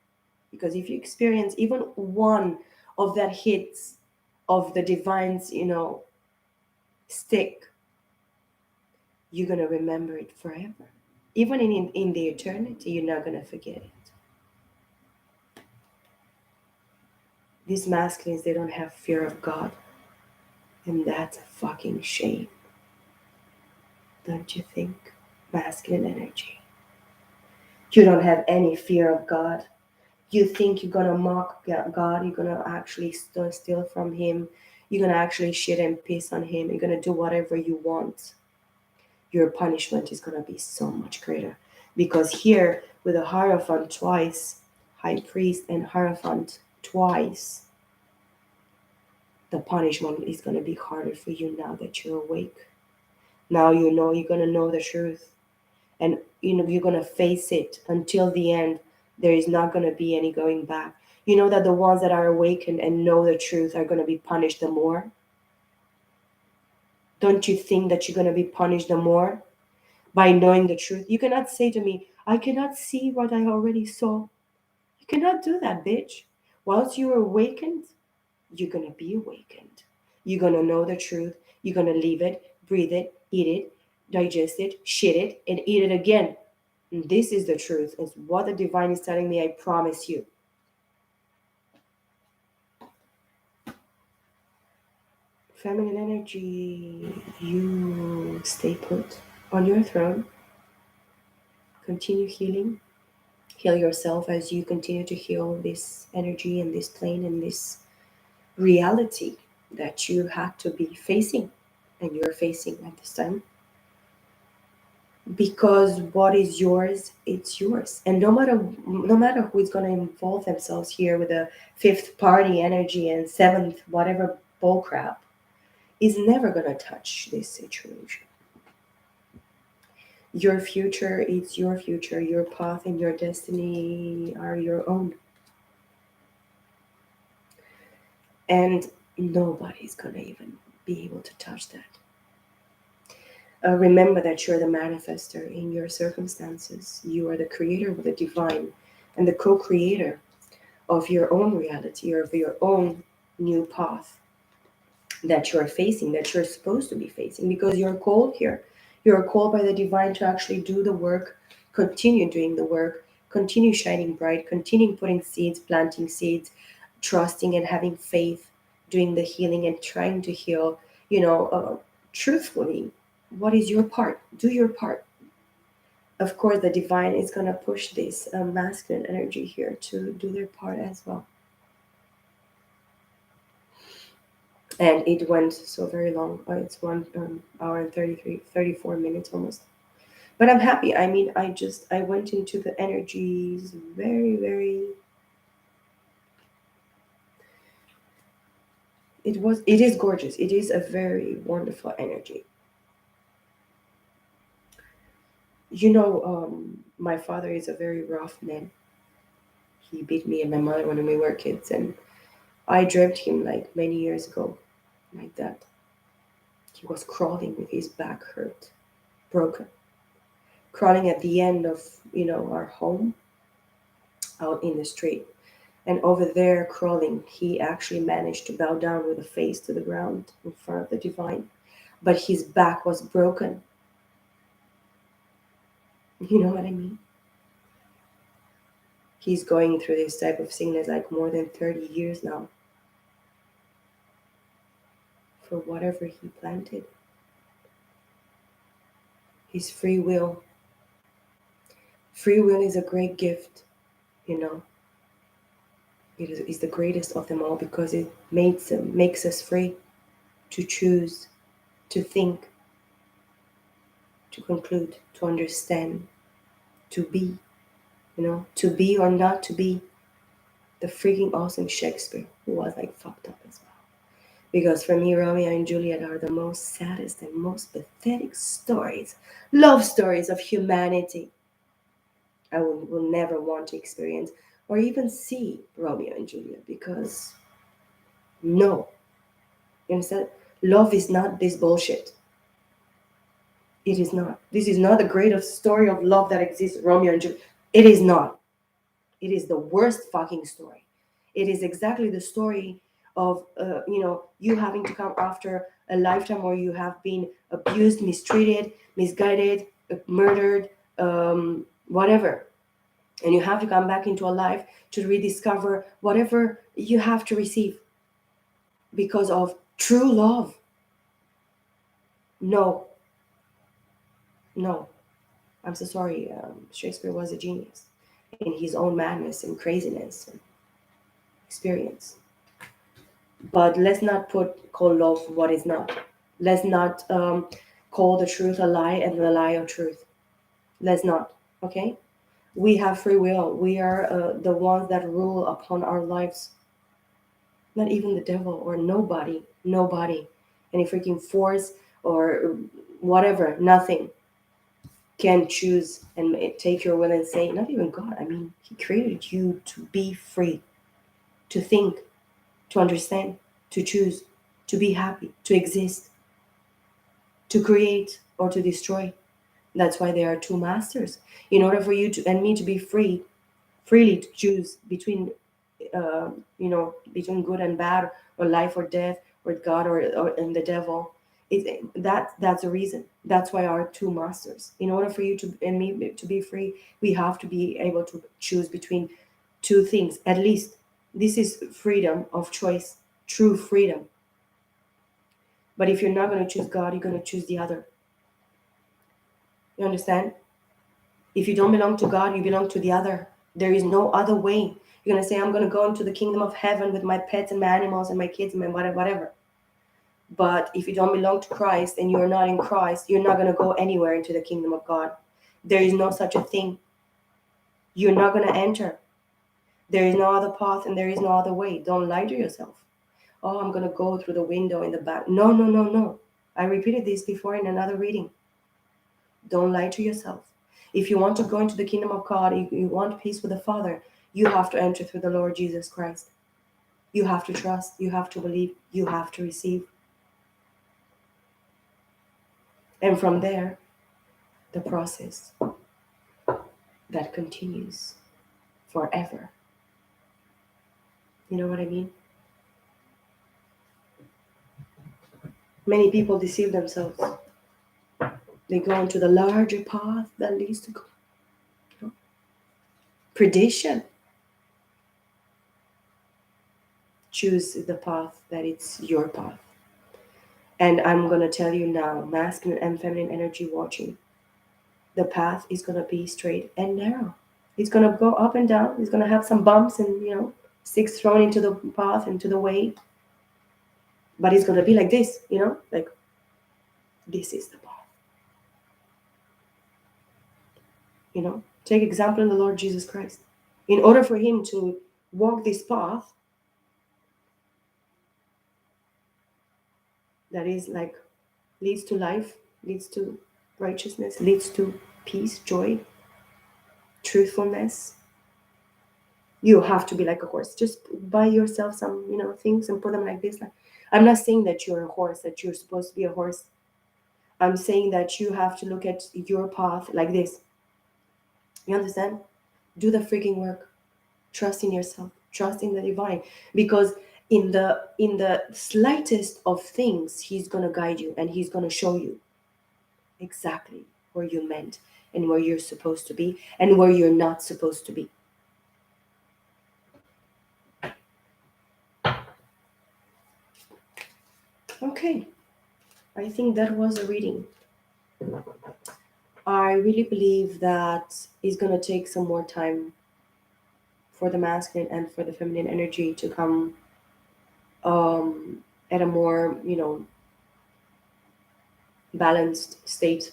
Because if you experience even one of that hits of the divine's, stick, you're going to remember it forever. Even in the eternity, you're not going to forget it. These masculines, they don't have fear of God. And that's a fucking shame. Don't you think? Masculine energy. You don't have any fear of God. You think you're gonna mock God, you're gonna actually steal from Him, you're gonna actually shit and piss on Him, you're gonna do whatever you want. Your punishment is gonna be so much greater. Because here, with a Hierophant twice, High Priest and Hierophant twice, the punishment is gonna be harder for you now that you're awake. Now you know you're gonna know the truth. And you're going to face it until the end. There is not going to be any going back. You know that the ones that are awakened and know the truth are going to be punished the more. Don't you think that you're going to be punished the more by knowing the truth? You cannot say to me, I cannot see what I already saw. You cannot do that, bitch. Once you're awakened, you're going to be awakened. You're going to know the truth. You're going to live it, breathe it, eat it, digest it, shit it, and eat it again. And this is the truth. It's what the divine is telling me, I promise you. Feminine energy, you stay put on your throne. Continue healing. Heal yourself as you continue to heal this energy and this plane and this reality that you had to be facing and you're facing at this time. Because what is yours, it's yours. And no matter who is going to involve themselves here with the fifth party energy and seventh whatever bullcrap, is never going to touch this situation. Your future is your future. Your path and your destiny are your own. And nobody's going to even be able to touch that. Remember that you're the manifester in your circumstances. You are the creator of the divine and the co-creator of your own reality or of your own new path that you're facing, that you're supposed to be facing, because you're called here. You're called by the divine to actually do the work, continue doing the work, continue shining bright, continue putting seeds, planting seeds, trusting and having faith, doing the healing and trying to heal, truthfully. What is your part? Do your part. Of course, the divine is going to push this masculine energy here to do their part as well. And it went so very long. It's 1 hour and 34 minutes almost. But I'm happy. I mean, I went into the energies very, very. It is gorgeous. It is a very wonderful energy. My father is a very rough man. He beat me and my mother when we were kids, and I dreamt him like many years ago, like that. He was crawling with his back hurt, broken, crawling at the end of our home out in the street. And over there, crawling, he actually managed to bow down with a face to the ground in front of the divine. But his back was broken. You know what I mean? He's going through this type of sickness like more than 30 years now for whatever he planted. His free will. Free will is a great gift, you know. Is the greatest of them all because it makes us free to choose, to think, to conclude, to understand, to be, to be or not to be. The freaking awesome Shakespeare, who was like fucked up as well. Because for me, Romeo and Juliet are the most saddest and most pathetic stories, love stories of humanity. I will never want to experience or even see Romeo and Juliet because no, you understand? Love is not this bullshit. It is not. This is not the greatest story of love that exists, Romeo and Juliet. It is not. It is the worst fucking story. It is exactly the story of, you having to come after a lifetime where you have been abused, mistreated, misguided, murdered, whatever. And you have to come back into a life to rediscover whatever you have to receive because of true love. No, no. I'm so sorry. Shakespeare was a genius in his own madness and craziness and experience. But let's not call love what is not. Let's not call the truth a lie and the lie a truth. Let's not. Okay? We have free will. We are the ones that rule upon our lives. Not even the devil or nobody. Nobody. Any freaking force or whatever. Nothing can choose and take your will and say, not even God. I mean, He created you to be free, to think, to understand, to choose, to be happy, to exist, to create or to destroy. That's why there are two masters. In order for you to and me to be free, freely to choose between, between good and bad, or life or death, or God or and the devil. That's a reason. That's why our two masters. In order for you to and me to be free, we have to be able to choose between two things at least. This is freedom of choice, true freedom. But if you're not going to choose God, you're going to choose the other. You understand? If you don't belong to God, you belong to the other. There is no other way. You're going to say, I'm going to go into the kingdom of heaven with my pets and my animals and my kids and my whatever. But if you don't belong to Christ and you're not in Christ, you're not going to go anywhere into the kingdom of God. There is no such a thing. You're not going to enter. There is no other path and there is no other way. Don't lie to yourself. Oh, I'm going to go through the window in the back. No, no, no, no. I repeated this before in another reading. Don't lie to yourself. If you want to go into the kingdom of God, if you want peace with the Father, you have to enter through the Lord Jesus Christ. You have to trust. You have to believe. You have to receive. And from there, the process that continues forever. You know what I mean? Many people deceive themselves. They go into the larger path that leads to perdition. Choose the path that it's your path. And I'm going to tell you now, masculine and feminine energy watching, the path is going to be straight and narrow. It's going to go up and down. It's going to have some bumps and, sticks thrown into the path, into the way. But it's going to be like this, like this is the path. Take example in the Lord Jesus Christ. In order for him to walk this path that is like leads to life, leads to righteousness, leads to peace, joy, truthfulness, you have to be like a horse. Just buy yourself some, things and put them like this. I'm not saying that you're a horse, that you're supposed to be a horse. I'm saying that you have to look at your path like this. You understand? Do the freaking work. Trust in yourself. Trust in the divine. Because in the slightest of things, he's gonna guide you and he's gonna show you exactly where you meant and where you're supposed to be and where you're not supposed to be. Okay, I think that was a reading. I really believe that it's going to take some more time for the masculine and for the feminine energy to come at a more, balanced state,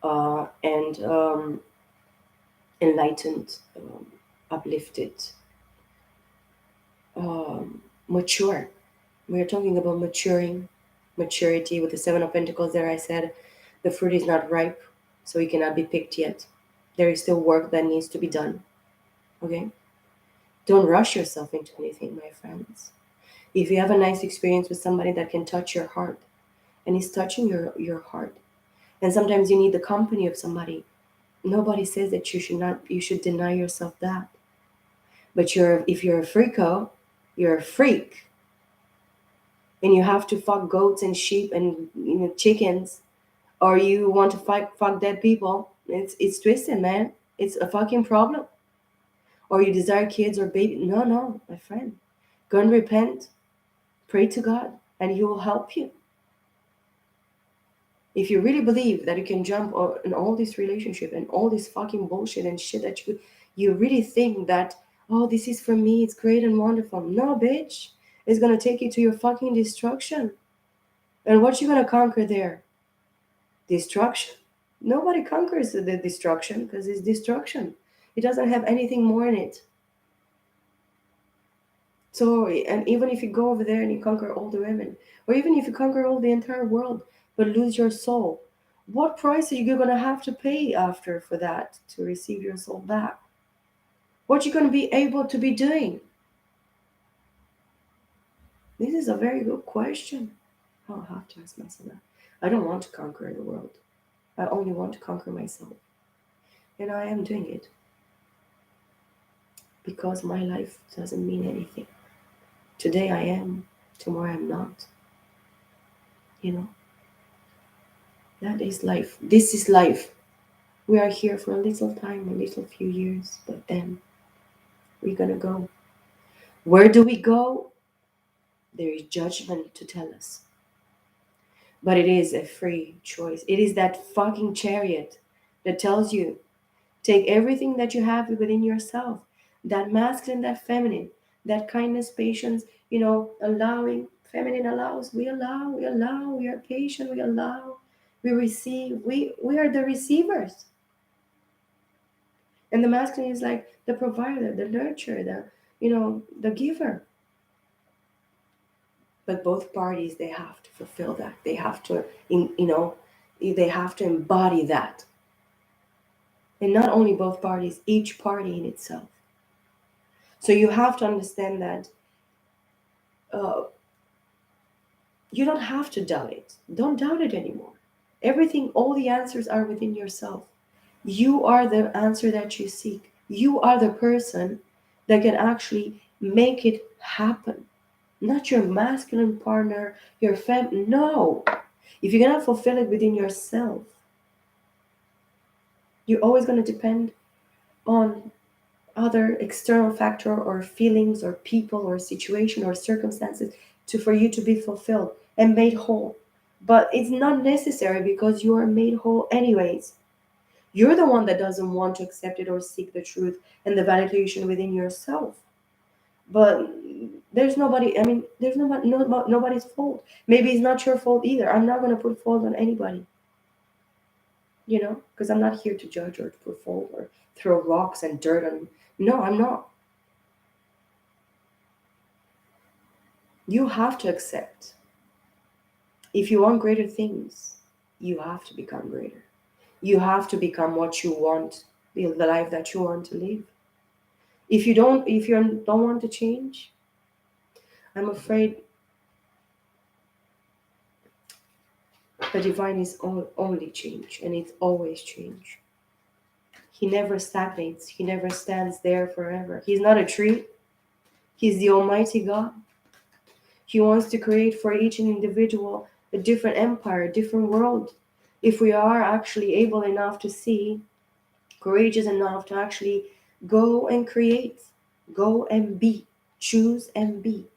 and enlightened, uplifted, mature. We are talking about maturing, maturity with the Seven of Pentacles. There, I said the fruit is not ripe, so it cannot be picked yet. There is still work that needs to be done. Okay? Don't rush yourself into anything, my friends. If you have a nice experience with somebody that can touch your heart, and is touching your heart, and sometimes you need the company of somebody, nobody says that you should deny yourself that. But if you're a freako, you're a freak, and you have to fuck goats and sheep and chickens, or you want to fuck dead people, it's twisted, man. It's a fucking problem. Or you desire kids or baby. No, no, my friend. Go and repent, pray to God, and He will help you. If you really believe that you can jump in all this relationship and all this fucking bullshit and shit that you really think that, oh, this is for me, it's great and wonderful. No, bitch. It's gonna take you to your fucking destruction. And what you gonna conquer there? Destruction. Nobody conquers the destruction because it's destruction. It doesn't have anything more in it. So, and even if you go over there and you conquer all the women, or even if you conquer all the entire world, but lose your soul, what price are you going to have to pay after for that to receive your soul back? What you going to be able to be doing? This is a very good question. I'll have to ask myself that. I don't want to conquer the world. I only want to conquer myself. And I am doing it because my life doesn't mean anything. Today I am, tomorrow I'm not. You know, that is life. This is life. We are here for a little time, a little few years, but then we're gonna go. Where do we go? There is judgment to tell us. But it is a free choice. It is that fucking chariot that tells you take everything that you have within yourself, that masculine, that feminine, that kindness, patience, allowing. Feminine allows. We allow, we are patient, we allow, we receive. We are the receivers. And the masculine is like the provider, the nurturer, the giver. But both parties, they have to fulfill that. They have to, they have to embody that. And not only both parties, each party in itself. So you have to understand that uh, you don't have to doubt it. Don't doubt it anymore. Everything, all the answers are within yourself. You are the answer that you seek. You are the person that can actually make it happen. Not your masculine partner, your no. If you're gonna fulfill it within yourself, you're always gonna depend on other external factor or feelings or people or situation or circumstances for you to be fulfilled and made whole. But it's not necessary because you are made whole anyways. You're the one that doesn't want to accept it or seek the truth and the validation within yourself. But there's nobody, there's nobody's fault. Maybe it's not your fault either. I'm not going to put fault on anybody, because I'm not here to judge or to put fault or throw rocks and dirt on. No, I'm not. You have to accept. If you want greater things, you have to become greater. You have to become what you want, the life that you want to live. If you don't want to change, I'm afraid the divine is only change, and it's always change. He never stagnates. He never stands there forever. He's not a tree. He's the Almighty God. He wants to create for each individual a different empire, a different world. If we are actually able enough to see, courageous enough to actually go and create, go and be, choose and be.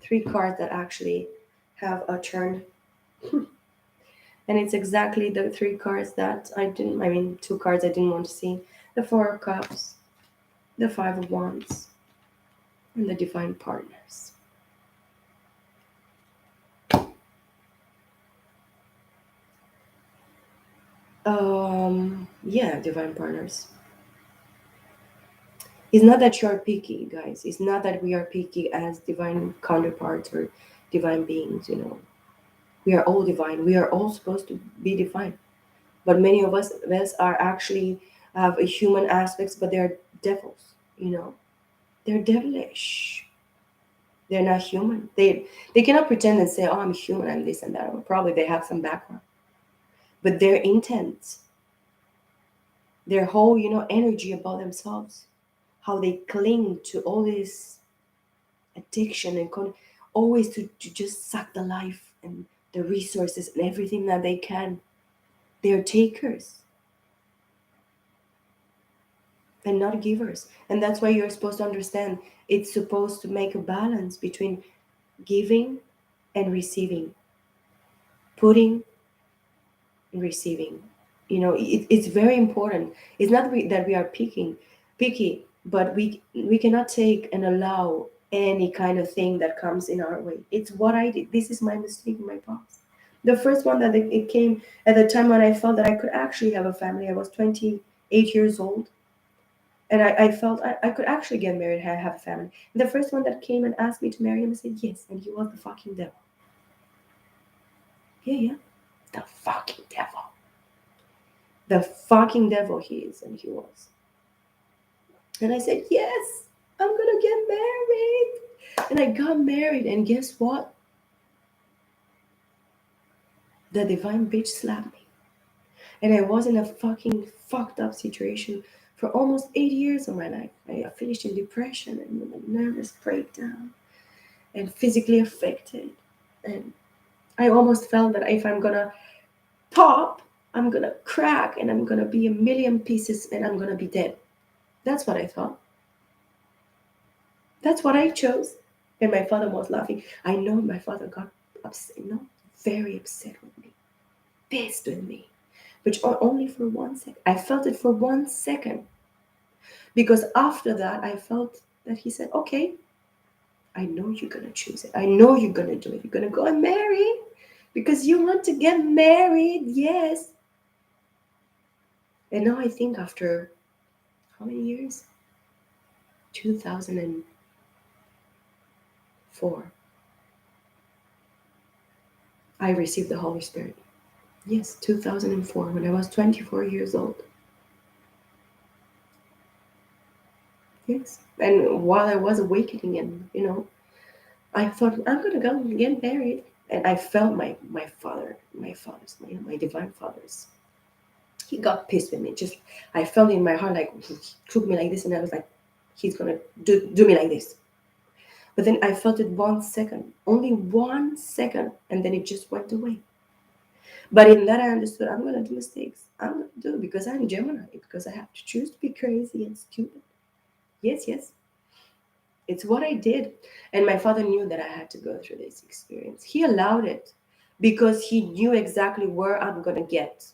3 cards that actually have a turn. And it's exactly the three cards that I mean, two cards I didn't want to see: the Four of Cups, the Five of Wands, and the Divine Partners. Yeah, Divine Partners. It's not that you are picky, guys. It's not that we are picky as divine counterparts or divine beings, you know. We are all divine. We are all supposed to be divine. But many of us are actually have a human aspects, but they're devils, you know. They're devilish. They're not human. They cannot pretend and say, "Oh, I'm human. I'm this and that." Well, probably they have some background, but their intent, their whole, you know, energy about themselves, how they cling to all this addiction and always to just suck the life and the resources and everything that they can. They're takers and not givers. And that's why you're supposed to understand it's supposed to make a balance between giving and receiving, putting and receiving. You know, it's very important. It's not that we are picky, but we cannot take and allow any kind of thing that comes in our way. It's what I did. This is my mistake in my past. The first one that it came at the time when I felt that I could actually have a family. I was 28 years old, and I felt I could actually get married and have a family. And the first one that came and asked me to marry him, I said yes, and he was the fucking devil. Yeah, yeah, the fucking devil. The fucking devil he is, and he was. And I said, yes, I'm gonna get married. And I got married, and guess what? The divine bitch slapped me. And I was in a fucking fucked up situation for almost 8 years of my life. I finished in depression and with a nervous breakdown and physically affected. And I almost felt that if I'm gonna pop, I'm gonna crack and I'm gonna be a million pieces and I'm gonna be dead. That's what I thought. That's what I chose. And my father was laughing. I know my father got upset, you know, very upset with me, pissed with me, but only for 1 second. I felt it for 1 second because after that, I felt that he said, okay, I know you're going to choose it. I know you're going to do it. You're going to go and marry because you want to get married. Yes. And now I think after how many years? 2004. I received the Holy Spirit. Yes, 2004, when I was 24 years old. Yes. And while I was awakening and, you know, I thought, I'm going to go and get married. And I felt my divine fathers. He got pissed with me. Just, I felt in my heart like, he took me like this. And I was like, he's going to do me like this. But then I felt it 1 second, only 1 second. And then it just went away. But in that, I understood I'm going to do mistakes. I'm going to do it because I'm Gemini, because I have to choose to be crazy and stupid. Yes, yes. It's what I did. And my father knew that I had to go through this experience. He allowed it because he knew exactly where I'm going to get.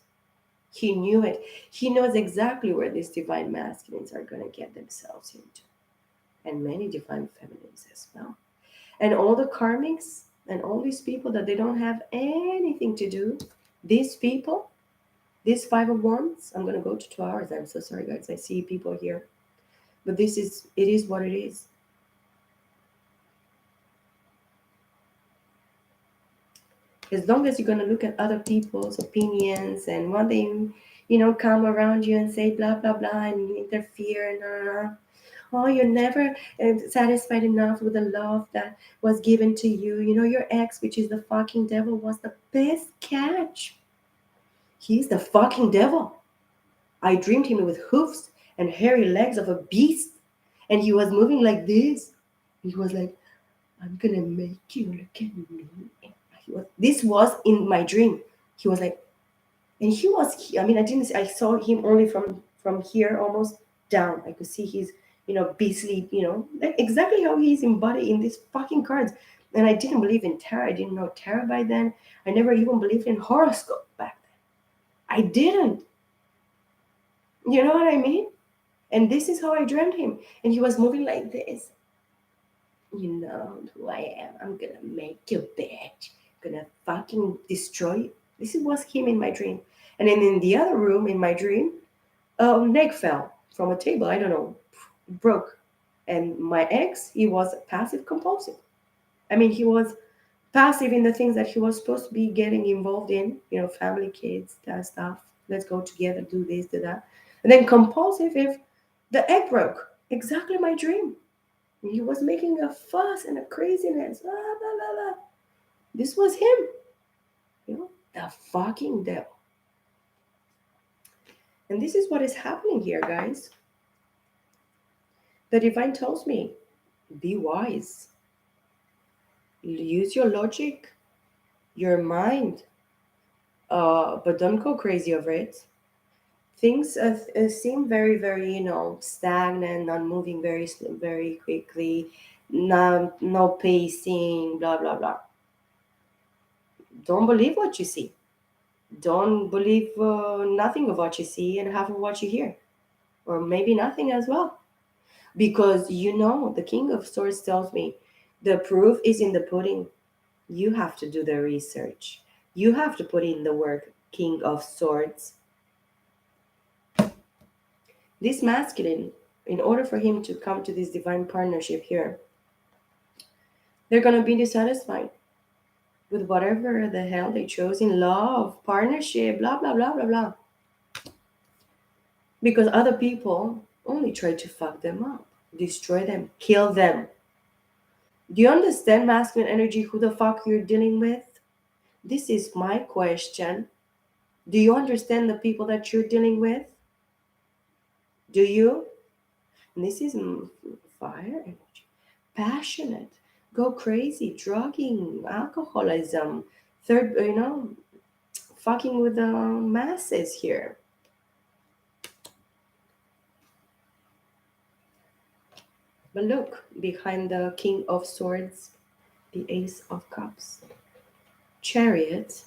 He knew it. He knows exactly where these divine masculines are going to get themselves into. And many divine feminines as well. And all the karmics and all these people that they don't have anything to do, these people, these Five of Wands, I'm going to go to 2 hours. I'm so sorry, guys. I see people here. But it is what it is. As long as you're going to look at other people's opinions and what they, you know, come around you and say blah, blah, blah, and interfere and oh, you're never satisfied enough with the love that was given to you. You know, your ex, which is the fucking devil, was the best catch. He's the fucking devil. I dreamed him with hoofs and hairy legs of a beast. And he was moving like this. He was like, I'm gonna make you look at me. This was in my dream. He was like, and he was. I mean, I didn't. I saw him only from here almost down. I could see his, you know, beastly, you know, like exactly how he's embodied in these fucking cards. And I didn't believe in tarot. I didn't know tarot by then. I never even believed in horoscope back I didn't. You know what I mean? And this is how I dreamt him. And he was moving like this. You know who I am. I'm gonna make you bitch. Gonna fucking destroy you. This was him in my dream. And then in the other room in my dream, a leg fell from a table. I don't know, broke. And my ex, he was passive compulsive. I mean, he was passive in the things that he was supposed to be getting involved in, family, kids, that stuff. Let's go together, do this, do that. And then compulsive if the egg broke. Exactly my dream. He was making a fuss and a craziness. Blah, blah, blah, blah. This was him. The fucking devil. And this is what is happening here, guys. The divine tells me, be wise. Use your logic, your mind, but don't go crazy over it. Things seem very, very, stagnant, not moving very quickly, no pacing, blah, blah, blah. Don't believe what you see. Don't believe nothing of what you see and half of what you hear. Or maybe nothing as well. Because the King of Swords tells me the proof is in the pudding. You have to do the research. You have to put in the work, King of Swords. This masculine, in order for him to come to this divine partnership here, they're going to be dissatisfied with whatever the hell they chose in love, partnership, blah, blah, blah, blah, blah. Because other people only try to fuck them up, destroy them, kill them. Do you understand masculine energy? Who the fuck you're dealing with? This is my question. Do you understand the people that you're dealing with? Do you? And this is fire energy. Passionate. Go crazy. Drugging. Alcoholism. Third, fucking with the masses here. But look, behind the King of Swords, the Ace of Cups. Chariot.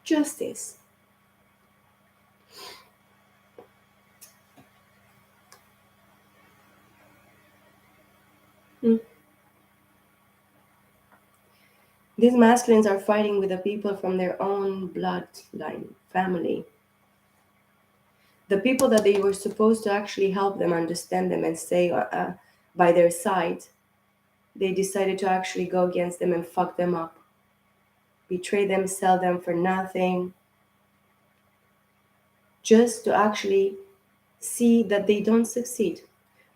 Justice. Hmm. These masculines are fighting with the people from their own bloodline, family. The people that they were supposed to actually help them, understand them, and stay by their side, they decided to actually go against them and fuck them up. Betray them, sell them for nothing, just to actually see that they don't succeed.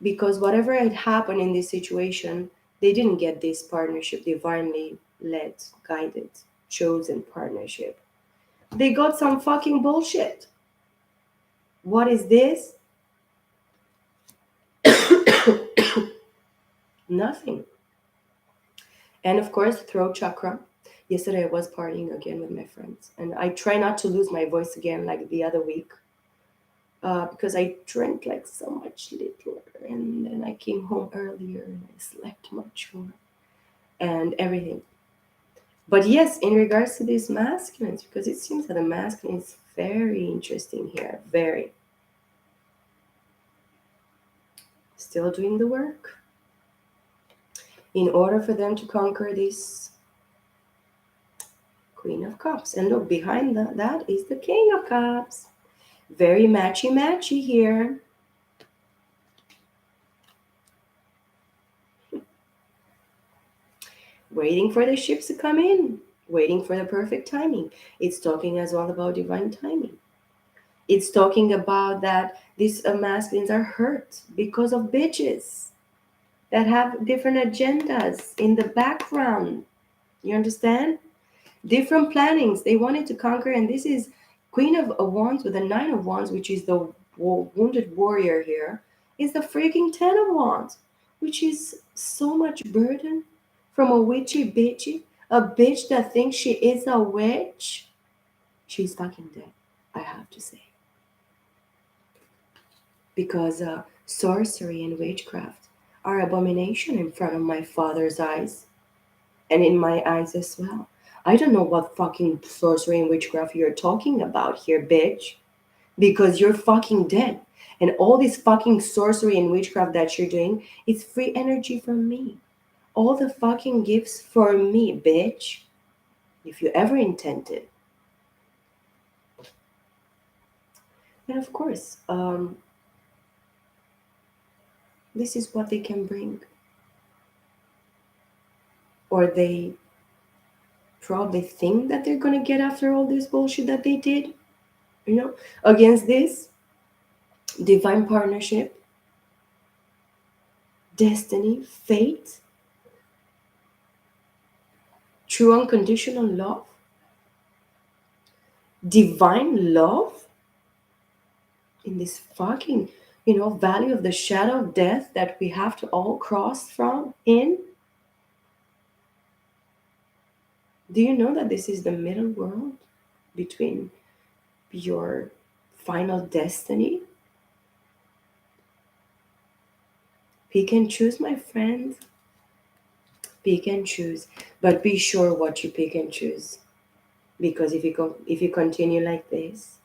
Because whatever had happened in this situation, they didn't get this partnership, divinely led, guided, chosen partnership. They got some fucking bullshit. What is this? Nothing. And of course, throat chakra. Yesterday I was partying again with my friends, and I try not to lose my voice again like the other week, because I drank like so much little, and then I came home earlier and I slept much more, and everything. But yes, in regards to these masculines, because it seems that the masculine is very interesting here, very. Still doing the work in order for them to conquer this Queen of Cups. And look, behind that is the King of Cups. Very matchy here. Waiting for the ships to come in. Waiting for the perfect timing. It's talking as well about divine timing. It's talking about that these masculines are hurt because of bitches that have different agendas in the background. You understand? Different plannings. They wanted to conquer, and this is Queen of Wands with the Nine of Wands, which is the wounded warrior here, is the freaking Ten of Wands, which is so much burden from a witchy bitchy, a bitch that thinks she is a witch. She's fucking dead, I have to say. Because sorcery and witchcraft are abomination in front of my father's eyes and in my eyes as well. I don't know what fucking sorcery and witchcraft you're talking about here, bitch. Because you're fucking dead. And all this fucking sorcery and witchcraft that you're doing, it's free energy from me. All the fucking gifts for me, bitch. If you ever intended. And of course, this is what they can bring. Or they probably think that they're gonna get after all this bullshit that they did, you know, against this divine partnership, destiny, fate, true unconditional love, divine love in this fucking, valley of the shadow of death that we have to all cross from in. Do you know that this is the middle world between your final destiny? Pick and choose, my friend. Pick and choose, but be sure what you pick and choose. Because if you continue like this,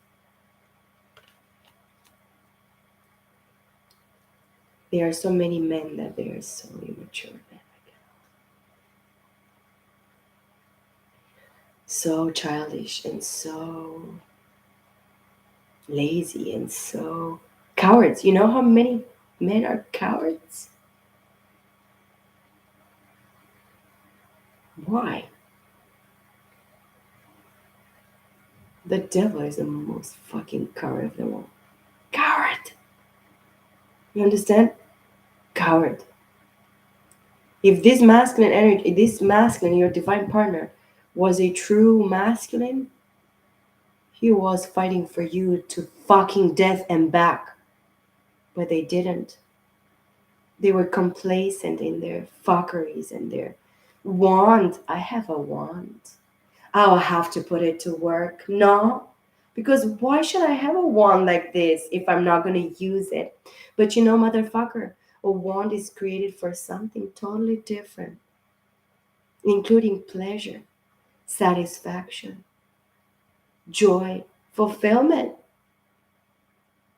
there are so many men that they are so immature, so childish, and so lazy, and so cowards. You know how many men are cowards? Why? The devil is the most fucking coward of them all. Coward! You understand? Coward. If this masculine energy, this masculine, your divine partner, was a true masculine, he was fighting for you to fucking death and back. But they didn't. They were complacent in their fuckeries and their wand. I have a wand. I'll have to put it to work. No, because why should I have a wand like this if I'm not going to use it? But motherfucker, a wand is created for something totally different, including pleasure, satisfaction, joy, fulfillment,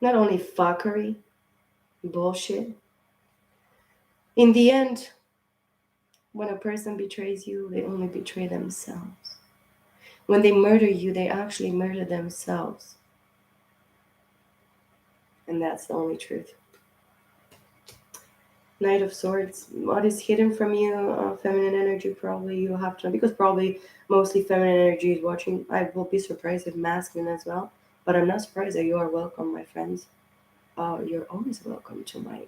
not only fuckery, bullshit. In the end, when a person betrays you, they only betray themselves. When they murder you, they actually murder themselves. And that's the only truth. Knight of Swords. What is hidden from you? Feminine energy, probably you have to, because probably mostly feminine energy is watching. I will be surprised if masculine as well. But I'm not surprised that you are welcome, my friends. You're always welcome to my,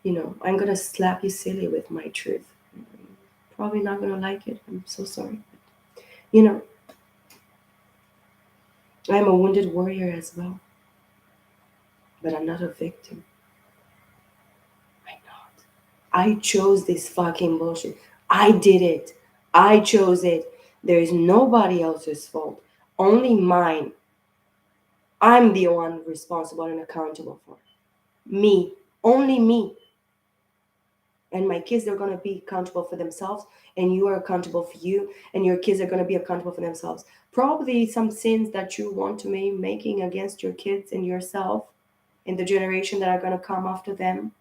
I'm going to slap you silly with my truth. Probably not going to like it. I'm so sorry. You know, I'm a wounded warrior as well. But I'm not a victim. I'm not. I chose this fucking bullshit. I did it. I chose it. There is nobody else's fault. Only mine. I'm the one responsible and accountable for it. Me. Only me. And my kids are going to be accountable for themselves, and you are accountable for you, and your kids are going to be accountable for themselves. Probably some sins that you want to be making against your kids and yourself in the generation that are going to come after them,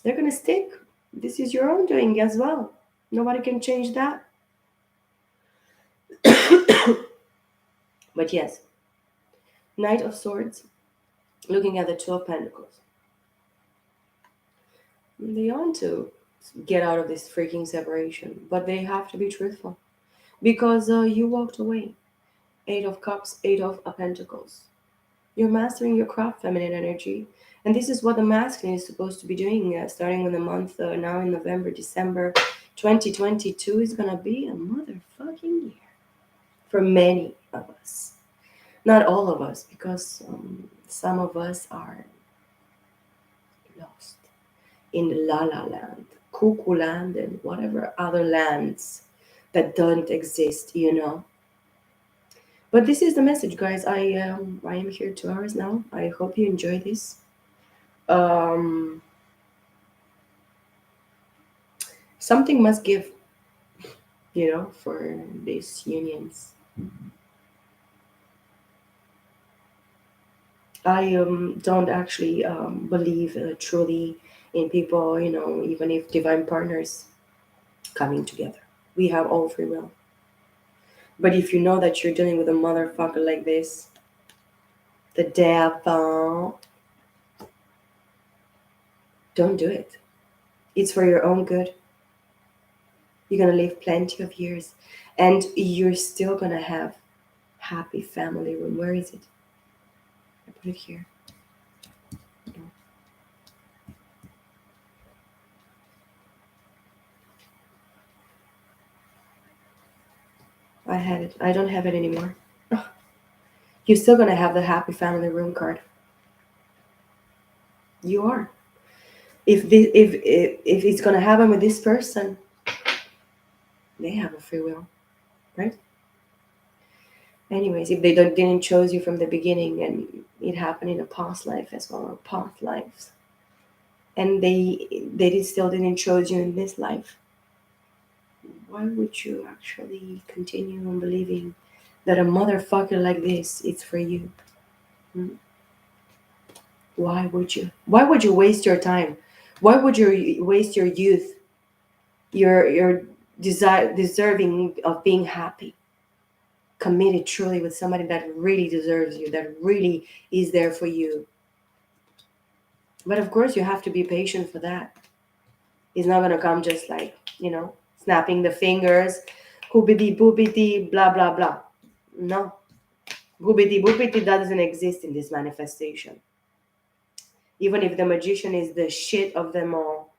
they're going to stick. This is your own doing as well. Nobody can change that. But yes, Knight of Swords, looking at the Two of Pentacles. They want to get out of this freaking separation, but they have to be truthful because you walked away. Eight of Cups, Eight of Pentacles. You're mastering your craft, feminine energy. And this is what the masculine is supposed to be doing, starting in the month now in November, December 2022 is going to be a motherfucking year for many of us. Not all of us, because some of us are lost in La La Land, Cuckoo Land, and whatever other lands that don't exist. But this is the message, guys. I am here 2 hours now. I hope you enjoy this. Um, Something must give. for these unions. I don't actually believe truly in people, even if divine partners coming together. We have all free will. But if you know that you're dealing with a motherfucker like this, the devil, don't do it. It's for your own good. You're gonna live plenty of years, and you're still gonna have happy family room. Where is it? I put it here. No, I had it. I don't have it anymore. You're still gonna have the happy family room card. You are. If it's gonna happen with this person, they have a free will, right? Anyways, if they didn't choose you from the beginning, and it happened in a past life as well, or past lives, and still didn't choose you in this life, why would you actually continue on believing that a motherfucker like this is for you? Hmm? Why would you? Why would you waste your time? Why would you waste your youth, your desire, deserving of being happy, committed truly with somebody that really deserves you, that really is there for you? But of course, you have to be patient for that. It's not gonna come just like, snapping the fingers, hoobity boopity, blah blah blah. No, hoobity boopity doesn't exist in this manifestation. Even if the magician is the shit of them all,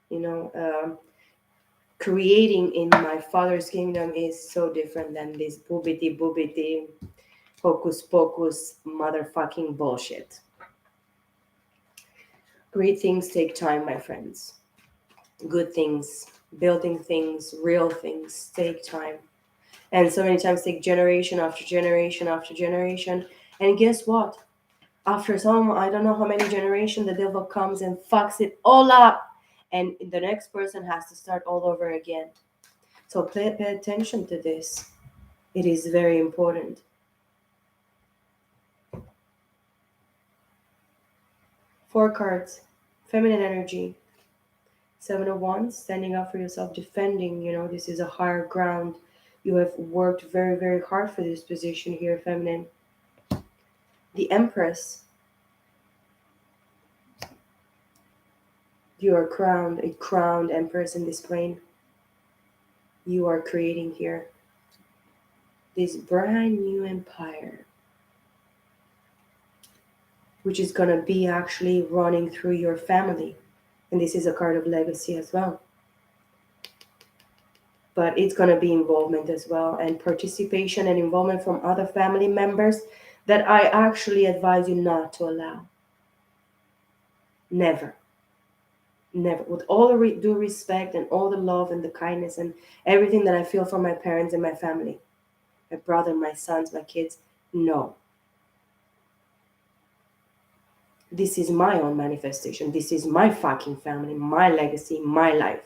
you know, creating in my father's kingdom is so different than this boobity boobity hocus pocus motherfucking bullshit. Great things take time, my friends. Good things, building things, real things take time. And so many times take generation after generation after generation. And guess what? After some, I don't know how many generations, the devil comes and fucks it all up. And the next person has to start all over again. So pay attention to this. It is very important. Four cards. Feminine energy. Seven of Wands, standing up for yourself, defending. This is a higher ground. You have worked very, very hard for this position here, feminine. The Empress. You are crowned, a crowned Empress in this plane. You are creating here this brand new empire, which is going to be actually running through your family. And this is a card of legacy as well. But it's going to be involvement as well, and participation and involvement from other family members that I actually advise you not to allow. Never. Never. With all the due respect and all the love and the kindness and everything that I feel for my parents and my family, my brother, my sons, my kids, no. This is my own manifestation. This is my fucking family, my legacy, my life.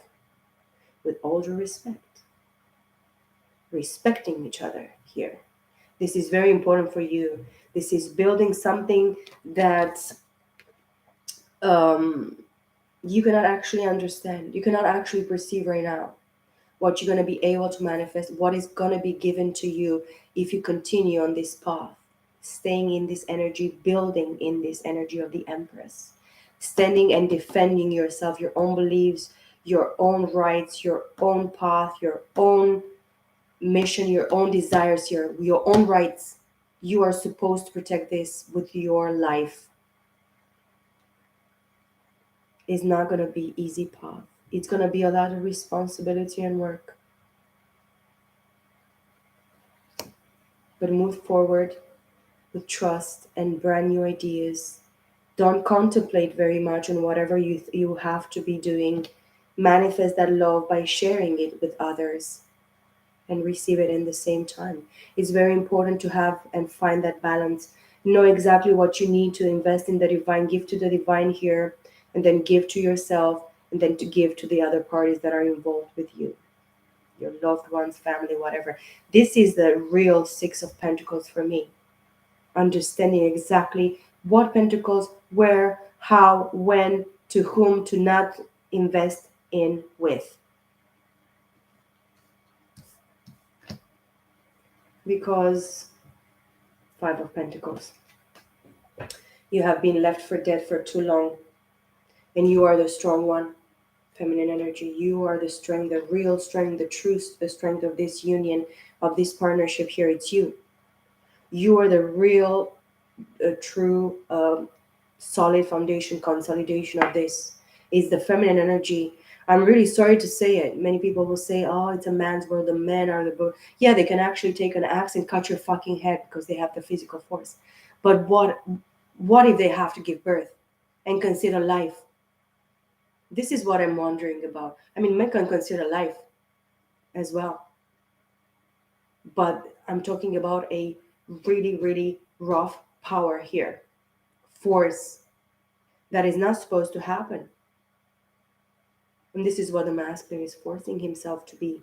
With all due respect. Respecting each other here. This is very important for you. This is building something that um, you cannot actually understand. You cannot actually perceive right now what you're going to be able to manifest, what is going to be given to you if you continue on this path, staying in this energy, building in this energy of the Empress, standing and defending yourself, your own beliefs, your own rights, your own path, your own mission, your own desires, your own rights. You are supposed to protect this with your life. It's not going to be easy path. It's going to be a lot of responsibility and work. But move forward with trust and brand new ideas. Don't contemplate very much on whatever you have to be doing. Manifest that love by sharing it with others and receive it in the same time. It's very important to have and find that balance. Know exactly what you need to invest in the divine, give to the divine here, and then give to yourself. and then to give to the other parties that are involved with you, your loved ones, family, whatever. This is the real Six of Pentacles for me. Understanding exactly what Pentacles, where, how, when, to whom to not invest in with. Because Five of Pentacles. You have been left for dead for too long, and you are the strong one. Feminine energy, you are the strength, the real strength, the truth, the strength of this union, of this partnership here. It's you. You are the real, true, solid foundation, consolidation of this. Is the feminine energy. I'm really sorry to say it. Many people will say, "Oh, it's a man's world. The men are the book." Yeah, they can actually take an axe and cut your fucking head because they have the physical force. But what if they have to give birth and consider life? This is what I'm wondering about. I mean, men can consider life as well, but I'm talking about a really, really rough power here, force that is not supposed to happen. And this is what the masculine is forcing himself to be.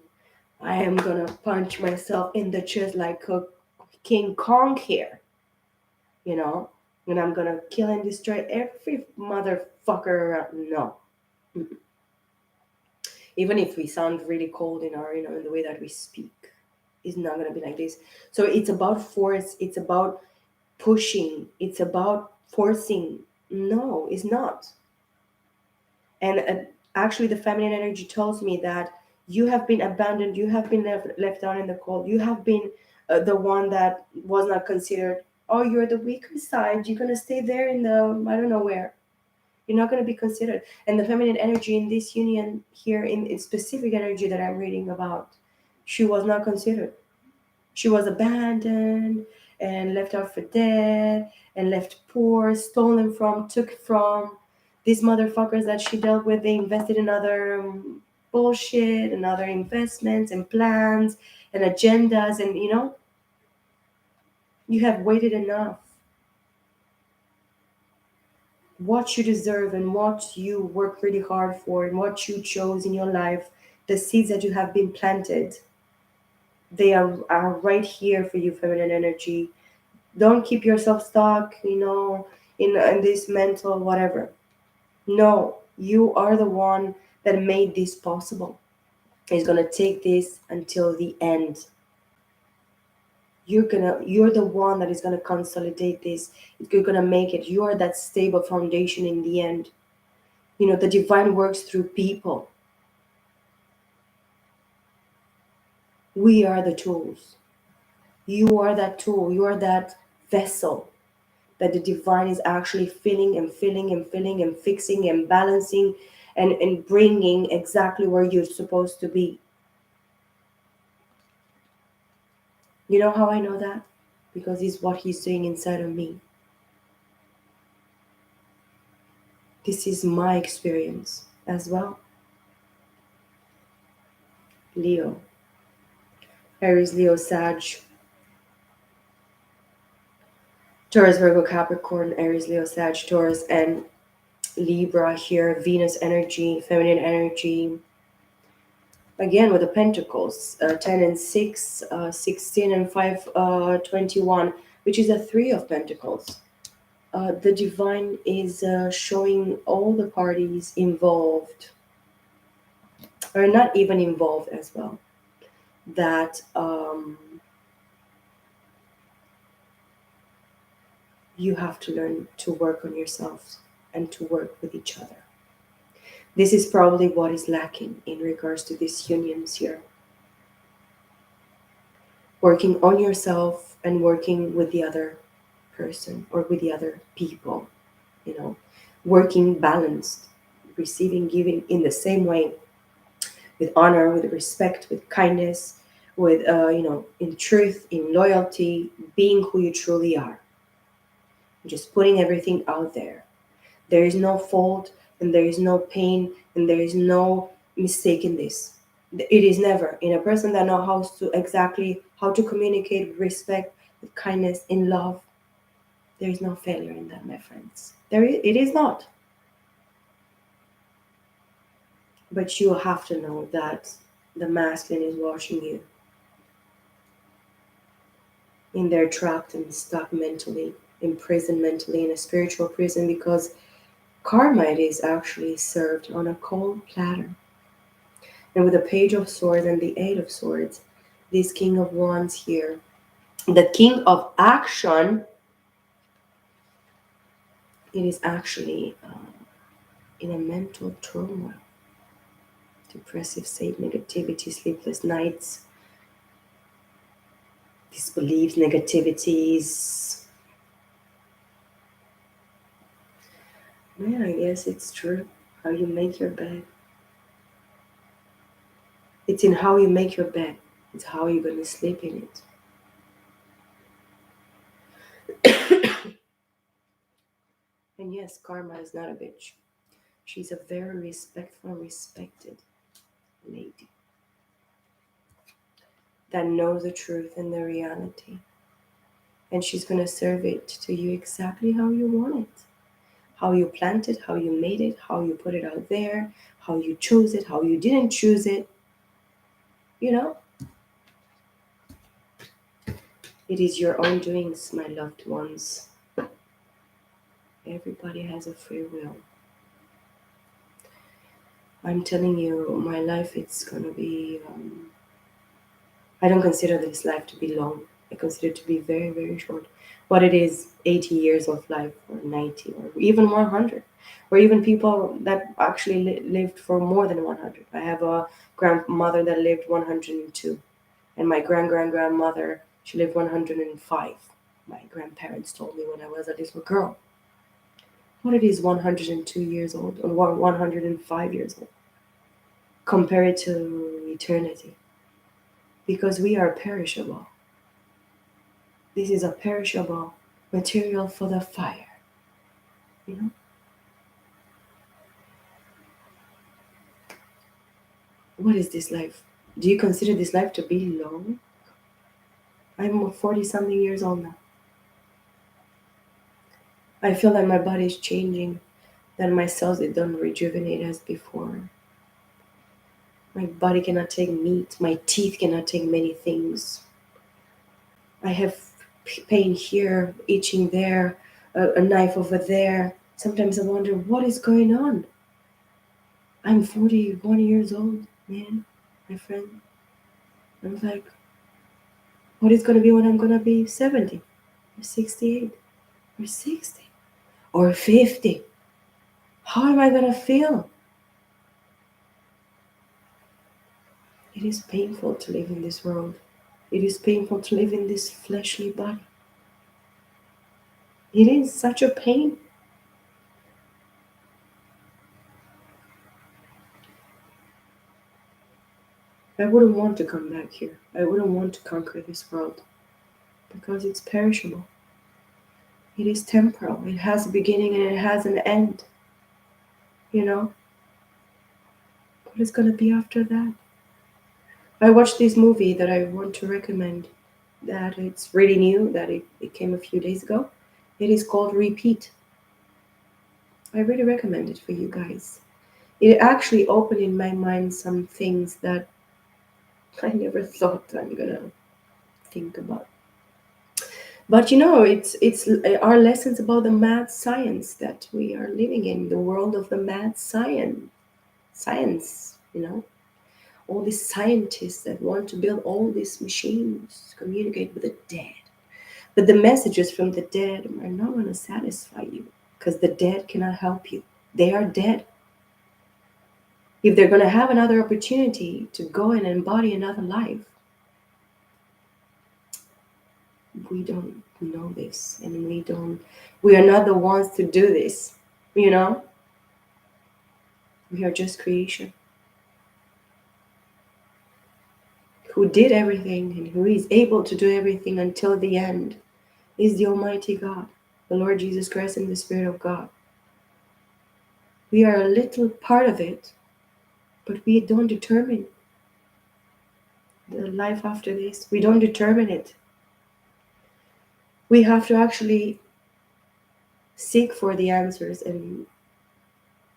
I am gonna punch myself in the chest like a King Kong here, you know, and I'm gonna kill and destroy every motherfucker around. No. Even if we sound really cold in our, in the way that we speak, it's not gonna be like this. So it's about force, it's about pushing, it's about forcing. No, it's not. And actually, the feminine energy tells me that you have been abandoned, you have been left down in the cold, you have been the one that was not considered. Oh, you're the weaker side, you're going to stay there in the, I don't know where. You're not going to be considered. And the feminine energy in this union here, in specific energy that I'm reading about, she was not considered. She was abandoned and left out for dead and left poor, stolen from, took from. These motherfuckers that she dealt with, they invested in other bullshit and other investments and plans and agendas. And, you have waited enough. What you deserve and what you work really hard for and what you chose in your life, the seeds that you have been planted, they are right here for you, feminine energy. Don't keep yourself stuck, in this mental whatever. No, you are the one that made this possible. Is gonna take this until the end. You're the one that is gonna consolidate this. You're gonna make it. You are that stable foundation in the end. The divine works through people. We are the tools. You are that tool. You are that vessel that the divine is actually filling and filling and filling and fixing and balancing and bringing exactly where you're supposed to be. You know how I know that? Because it's what he's doing inside of me. This is my experience as well. Leo. Aries, Leo, Sag, Taurus, Virgo, Capricorn, Aries, Leo, Sag, Taurus, and Libra here. Venus energy, feminine energy. Again with the Pentacles, 10 and 6, 16 and 5, 21, which is a 3 of Pentacles. The divine is showing all the parties involved, or not even involved as well, that you have to learn to work on yourselves and to work with each other. This is probably what is lacking in regards to these unions here. Working on yourself and working with the other person or with the other people, working balanced, receiving, giving in the same way, with honor, with respect, with kindness, with, in truth, in loyalty, being who you truly are. Just putting everything out there. There is no fault and there is no pain and there is no mistake in this. It is never. In a person that knows how to communicate with respect, with kindness, in love, there is no failure in that, my friends. It is not. But you have to know that the masculine is watching you, and they're trapped and stuck mentally, imprisoned mentally in a spiritual prison, because karma is actually served on a cold platter. And with the Page of Swords and the Eight of Swords, this King of Wands here, the King of Action, it is actually in a mental turmoil, depressive state, negativity, sleepless nights, disbeliefs, negativities. Man, I guess it's true. How you make your bed. It's in how you make your bed. It's how you're going to sleep in it. And yes, karma is not a bitch. She's a very respectful, respected lady that knows the truth and the reality. And she's going to serve it to you exactly how you want it. How you plant it, how you made it, how you put it out there, how you chose it, how you didn't choose it. You know, it is your own doings, my loved ones. Everybody has a free will. I'm telling you, my life, it's going to be. I don't consider this life to be long. I consider it to be very, very short. But it is 80 years of life, or 90, or even 100. Or even people that actually lived for more than 100. I have a grandmother that lived 102. And my grandmother, she lived 105. My grandparents told me when I was a little girl. What it is 102 years old, or 105 years old, compared to eternity. Because we are perishable. This is a perishable material for the fire. You know? What is this life? Do you consider this life to be long? I'm 40 something years old now. I feel that my body is changing, that my cells they don't rejuvenate as before. My body cannot take meat, my teeth cannot take many things. I have pain here, itching there, a knife over there. Sometimes I wonder what is going on. I'm 41 years old, man, my friend. I'm like, what is going to be when I'm going to be 70 or 68 or 60 or 50? How am I going to feel? It is painful to live in this world. It is painful to live in this fleshly body. It is such a pain. I wouldn't want to come back here. I wouldn't want to conquer this world because it's perishable. It is temporal. It has a beginning and it has an end. You know? What is going to be after that? I watched this movie that I want to recommend, that it's really new, that it came a few days ago. It is called Repeat. I really recommend it for you guys. It actually opened in my mind some things that I never thought I'm gonna think about. But you know, it's our lessons about the mad science that we are living in, the world of the mad science, you know. All these scientists that want to build all these machines to communicate with the dead. But the messages from the dead are not going to satisfy you because the dead cannot help you. They are dead. If they're going to have another opportunity to go and embody another life, we don't know this, and we are not the ones to do this, you know? We are just creation. Who did everything and who is able to do everything until the end is the Almighty God, the Lord Jesus Christ and the Spirit of God. We are a little part of it, but we don't determine the life after this. We don't determine it. We have to actually seek for the answers and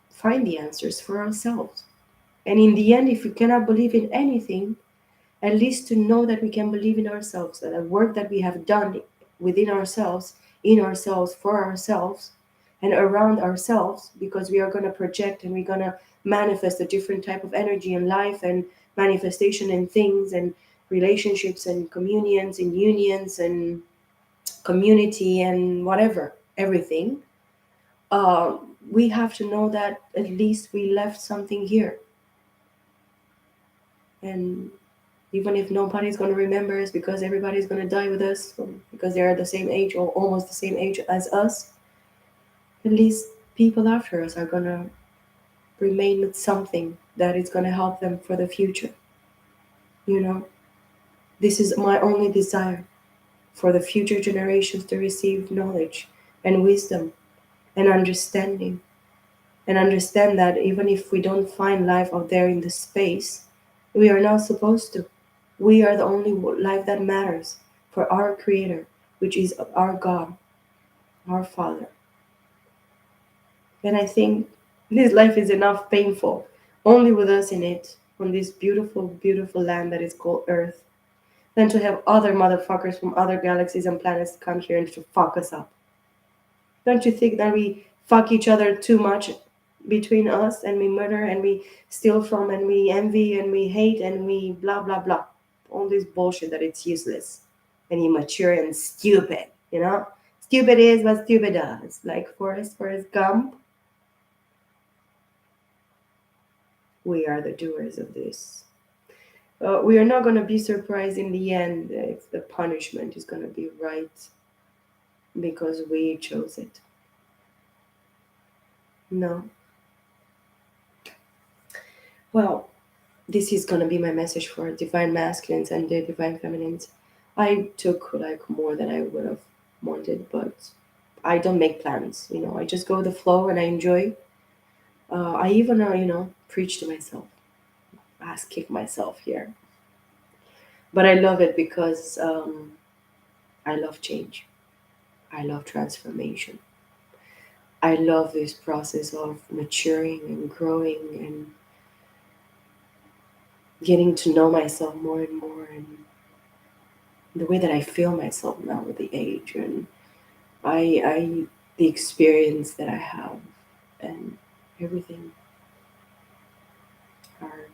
find the answers for ourselves. And in the end, if we cannot believe in anything, at least to know that we can believe in ourselves, that the work that we have done within ourselves, in ourselves, for ourselves, and around ourselves, because we are going to project and we're going to manifest a different type of energy in life and manifestation in things and relationships and communions and unions and community and whatever, everything. Uh, we have to know that at least we left something here. And even if nobody's going to remember us because everybody's going to die with us because they're the same age or almost the same age as us, at least people after us are going to remain with something that is going to help them for the future. You know, this is my only desire, for the future generations to receive knowledge and wisdom and understanding, and understand that even if we don't find life out there in the space, we are not supposed to. We are the only life that matters for our Creator, which is our God, our Father. And I think this life is enough painful, only with us in it, on this beautiful, beautiful land that is called Earth, than to have other motherfuckers from other galaxies and planets come here and to fuck us up. Don't you think that we fuck each other too much between us, and we murder and we steal from and we envy and we hate and we blah blah blah. All this bullshit that it's useless and immature and stupid, you know? Stupid is what stupid does. Like Forrest Gump, we are the doers of this. We are not going to be surprised in the end if the punishment is going to be right because we chose it. No. Well, this is gonna be my message for divine masculines and the divine feminines. I took like more than I would have wanted, but I don't make plans. I just go with the flow and I enjoy. I even, preach to myself, ass kick myself here. But I love it because I love change. I love transformation. I love this process of maturing and growing and getting to know myself more and more, and the way that I feel myself now with the age, and I the experience that I have, and everything are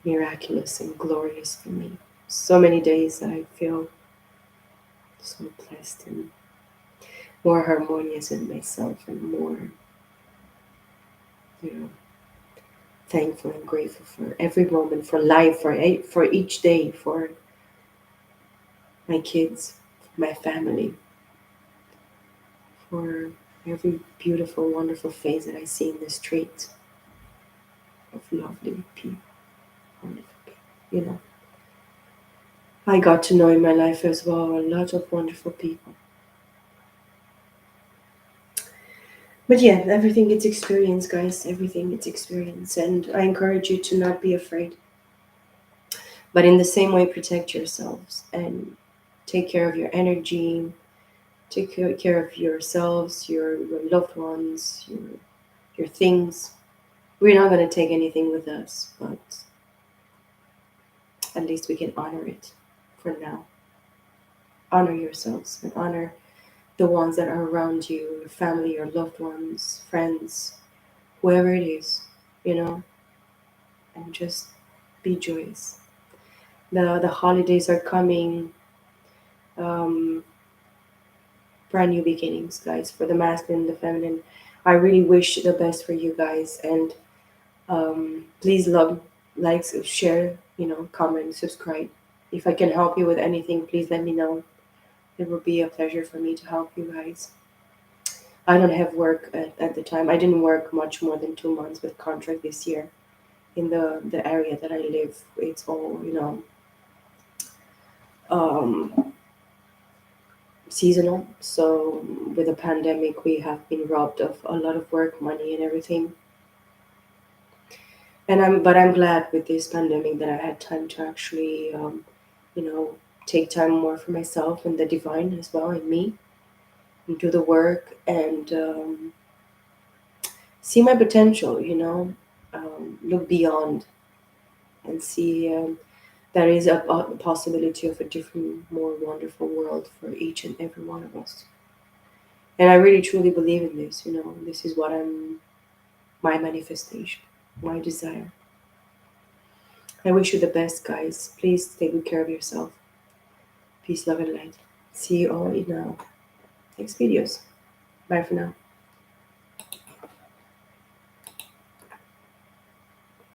miraculous and glorious for me. So many days that I feel so blessed and more harmonious in myself and more, you know, thankful and grateful for every moment, for life, for each day, for my kids, for my family, for every beautiful, wonderful face that I see in the street of lovely people, wonderful people. You know, I got to know in my life as well a lot of wonderful people. But yeah, everything gets experience, guys. Everything gets experience. And I encourage you to not be afraid. But in the same way, protect yourselves and take care of your energy, take care of yourselves, your loved ones, your things. We're not going to take anything with us, but at least we can honor it for now. Honor yourselves and honor the ones that are around you, your family, your loved ones, friends, whoever it is, you know, and just be joyous. The holidays are coming. Um, Brand new beginnings, guys, for the masculine and the feminine. I really wish the best for you guys, and please love, like, share, comment, subscribe. If I can help you with anything, please let me know. It would be a pleasure for me to help you guys. I don't have work at the time. I didn't work much more than 2 months with contract this year in the area that I live. It's all, um, seasonal. So with the pandemic, we have been robbed of a lot of work, money, and everything. But I'm glad with this pandemic that I had time to actually, you know, take time more for myself and the divine as well in me, and do the work and see my potential. look beyond and see there is a possibility of a different, more wonderful world for each and every one of us. And I really truly believe in this. You know, this is what my manifestation, my desire. I wish you the best, guys. Please take good care of yourself. Peace, love, and light. See you all in next videos. Bye for now.